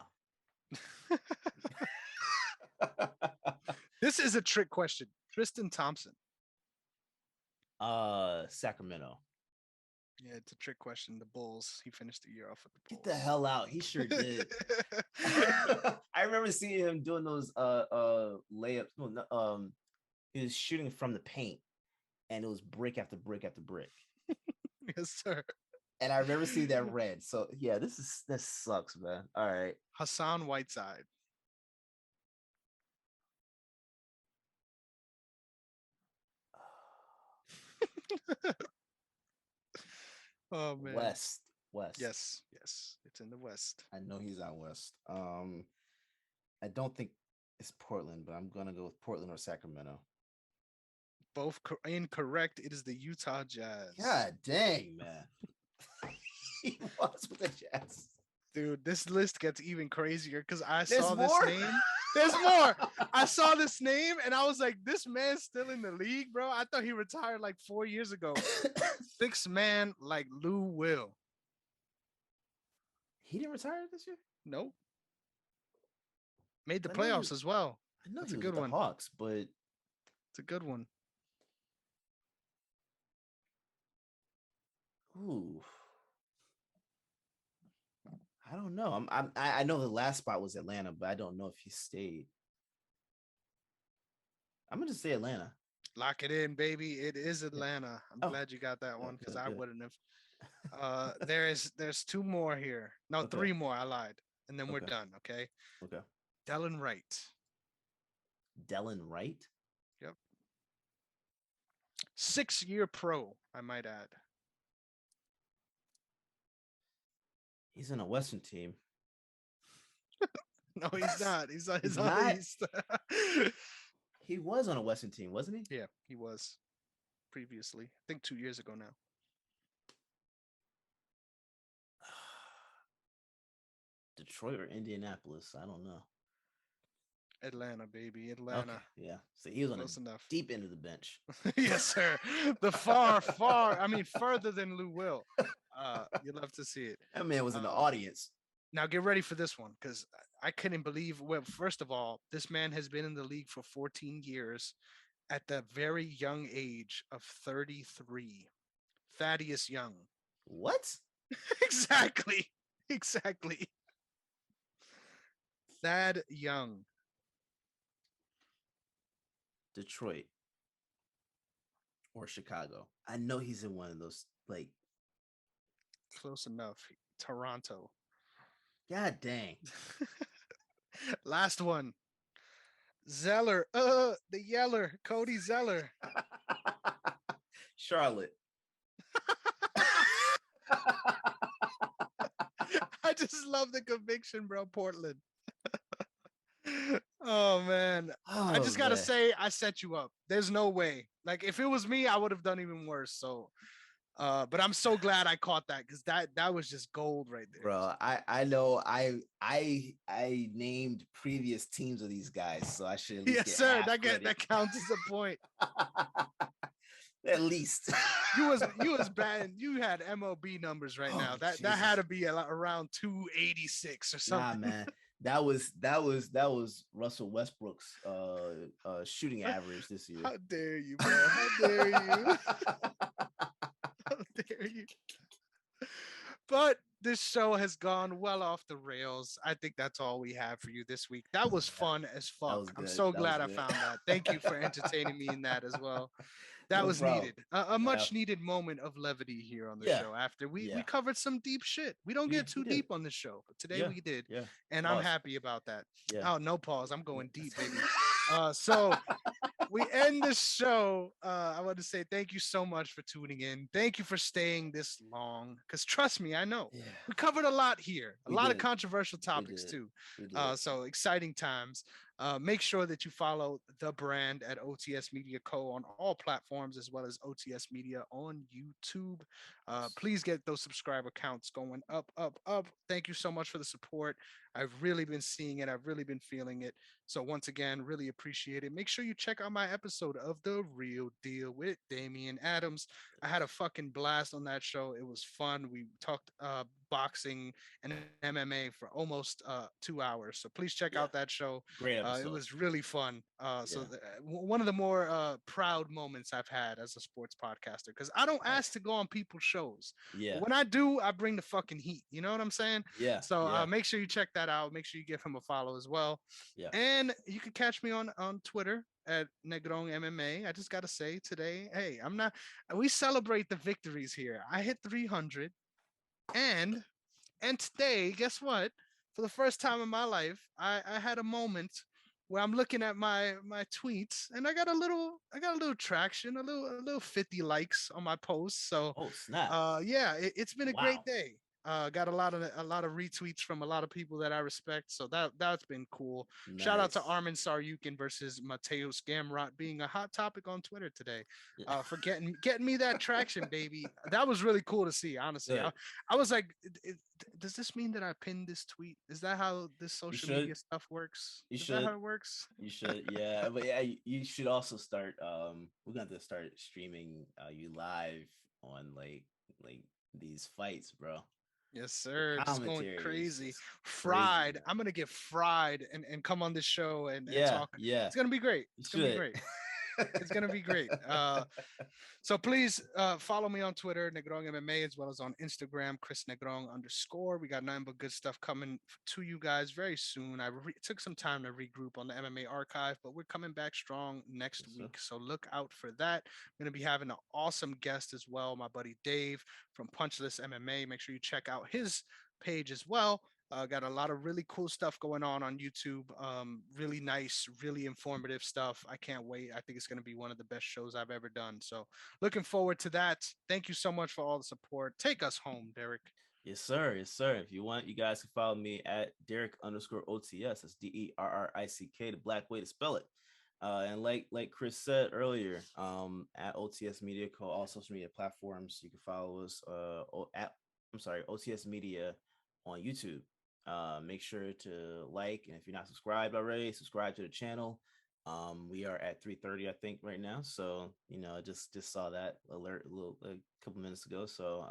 This is a trick question. Tristan Thompson. Sacramento. Yeah, it's a trick question. The Bulls. He finished the year off with the Bulls. Get the hell out. He sure did. I remember seeing him doing those layups. No, he was shooting from the paint, and it was brick after brick after brick. Yes, sir. And I remember seeing that red. So yeah, this sucks, man. All right. Hassan Whiteside. Oh man. West. Yes. It's in the West. I know he's out West. I don't think it's Portland, but I'm gonna go with Portland or Sacramento. Both incorrect. It is the Utah Jazz. God dang, man. He was with the Jazz. Dude, this list gets even crazier because I There's saw more? this name. There's more. I saw this name and I was like, this man's still in the league, bro. I thought he retired like 4 years ago. 6 man like Lou Will. He didn't retire this year. Nope. Made the I know he. playoffs as well. I know That's he a was with good the one. Hawks, but It's a good one. ooh, I don't know. I know the last spot was Atlanta, but I don't know if he stayed. I'm gonna just say Atlanta. Lock it in, baby. It is Atlanta. I'm Oh, glad you got that one because okay, I good. wouldn't have. There's two more here. No, Okay, three more. I lied, and then we're okay, done. Okay. okay. Delon Wright. Delon Wright. Yep. 6-year pro, I might add. He's in a Western team. No, he's not. He's on He's his on the not. East. He was on a Western team, wasn't he? Yeah, he was previously. I think 2 years ago now. Detroit or Indianapolis? I don't know. Atlanta, baby. Okay, Atlanta. yeah. So he was on the Close enough. deep end of the bench. Yes, sir. The I mean, further than Lou Will. You'll love to see it. That man was in the Uh, audience. Now get ready for this one because I couldn't believe. Well, first of all, this man has been in the league for 14 years at the very young age of 33. Thaddeus Young. What? Exactly. Exactly. Thad Young. Detroit or Chicago? I know he's in one of those. Like, Close enough. Toronto. god dang. Last one. Zeller. The Yeller. Cody Zeller. Charlotte. I just love the conviction, bro. Portland. Oh man. I Oh just gotta man. say I set you up. There's no way. Like if it was me, I would have done even worse. So but I'm so glad I caught that because that was just gold right there. Bro, I know I named previous teams of these guys, so I should at least Yes, get sir. half credit. That counts as a point. At least You was bad. You had MLB numbers right now. Oh, That had Jesus. to be around 286 or Nah, something. man. That was Russell Westbrook's shooting average this year. How dare you, bro? How dare you? How dare you? But this show has gone well off the rails. I think that's all we have for you this week. That was Yeah, fun as that fuck. was I'm good. so That was glad I good. found that. Thank you for entertaining me in that as well. That No was problem. needed. A Yeah. much needed moment of levity here on the Yeah. show. After we Yeah. covered some deep shit. We don't get We too did. deep on this show, but today Yeah. we did. Yeah. And I'm Pause. happy about that. Yeah. Oh, no pause. I'm going deep, baby. So we end the show. I want to say thank you so much for tuning in. Thank you for staying this long. Because trust me, I know Yeah. we covered a lot here, a We lot of did. controversial We topics did. too. We did. So exciting times. Make sure that you follow the brand at OTS Media Co. on all platforms, as well as OTS Media on YouTube. Please get those subscriber counts going up, up, up. Thank you so much for the support. I've really been seeing it. I've really been feeling it. So once again, really appreciate it. Make sure you check out my episode of The Real Deal with Damian Adams. I had a fucking blast on that show. It was fun. We talked boxing and MMA for almost 2 hours. So please check Yeah. out that show. Great episode. It was really fun. So Yeah. one of the more proud moments I've had as a sports podcaster because I don't ask to go on people's shows. Yeah. But when I do, I bring the fucking heat. You know what I'm saying? Yeah. So Yeah. make sure you check that out. Make sure you give him a follow as well. Yeah. And you can catch me on Twitter at Negron MMA. I just gotta say today, hey, I'm not. We celebrate the victories here. I hit 300, and today, guess what? For the first time in my life, I had a moment where I'm looking at my tweets, and I got a little traction, a little 50 likes on my posts. So, Oh snap! yeah, it's been a great Wow. day. Got a lot of retweets from a lot of people that I respect, so that's been cool. Shout out to Nice. Armin Saryukin versus Mateus Gamrot being a hot topic on Twitter today. Yeah. For getting me that traction, baby. That was really cool to see. Honestly, Good. I was like, does this mean that I pinned this tweet? Is that how this social media stuff works? You Is should. that how it works? You should. Yeah, but yeah, you should also start. We're gonna have to start streaming you live on like these fights, bro. Yes, The sir. Just going commentary is crazy. just crazy, Fried. man. I'm gonna get fried and come on this show and Yeah, talk. yeah, It's gonna be great. you It's gonna be should. great. It's gonna be great. So please follow me on Twitter, Negron MMA, as well as on Instagram, Chris Negron _. We got nothing but good stuff coming to you guys very soon. Took some time to regroup on the MMA archive, but we're coming back strong next Yes, sir. week. So look out for that. I'm going to be having an awesome guest as well, my buddy Dave from Punchless MMA. Make sure you check out his page as well. Got a lot of really cool stuff going on YouTube. Really nice, really informative stuff. I can't wait. I think it's going to be one of the best shows I've ever done. So looking forward to that. Thank you so much for all the support. Take us home, Derrick. Yes, sir. Yes, sir. If you want, you guys can follow me at Derrick _OTS. That's DERRICK, the black way to spell it. And like Chris said earlier, at OTS Media, all social media platforms, you can follow us. At OTS Media on YouTube. Make sure to like, and if you're not subscribed already, subscribe to the channel. We are at 3:30, I think, right now. So just saw that alert a couple minutes ago. So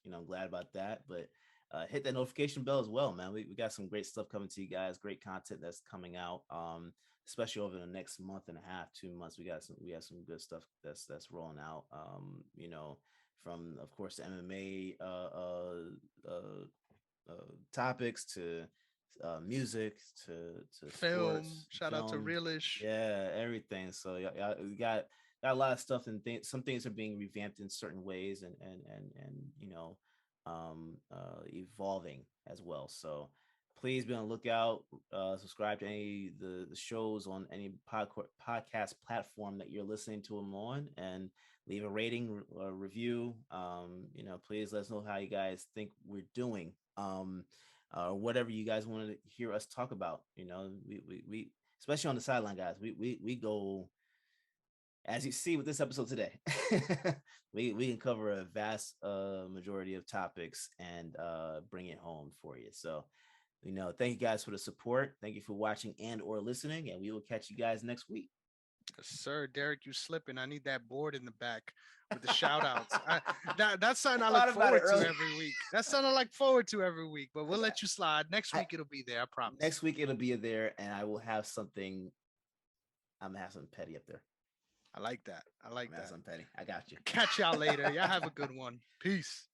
I'm glad about that. But hit that notification bell as well, man. We got some great stuff coming to you guys. Great content that's coming out. Especially over the next month and a half, 2 months, we got some good stuff that's rolling out. From of course the MMA topics to music to Film. sports, Shout out to film, Realish. yeah, everything. So we got a lot of stuff, and some things are being revamped in certain ways, and evolving as well. So please be on the lookout. Subscribe to any the shows on any podcast platform that you're listening to them on, and leave a rating, review. Please let us know how you guys think we're doing. Whatever you guys want to hear us talk about. We especially on the sideline, guys. We go, as you see with this episode today. we can cover a vast majority of topics and bring it home for you. So thank you guys for the support. Thank you for watching and or listening, and we will catch you guys next week. Sir, Derrick, you slipping. I need that board in the back with the shout outs. That's something I look Thought about it forward to earlier. every week. That's something I look forward to every week, but we'll I got let you slide. Next I week it'll be there, I promise. next week it'll be there, and I will have something. I'm gonna have something petty up there. I like that. I I'm like gonna have that. something petty. I got you. Catch y'all later. Y'all have a good one. Peace.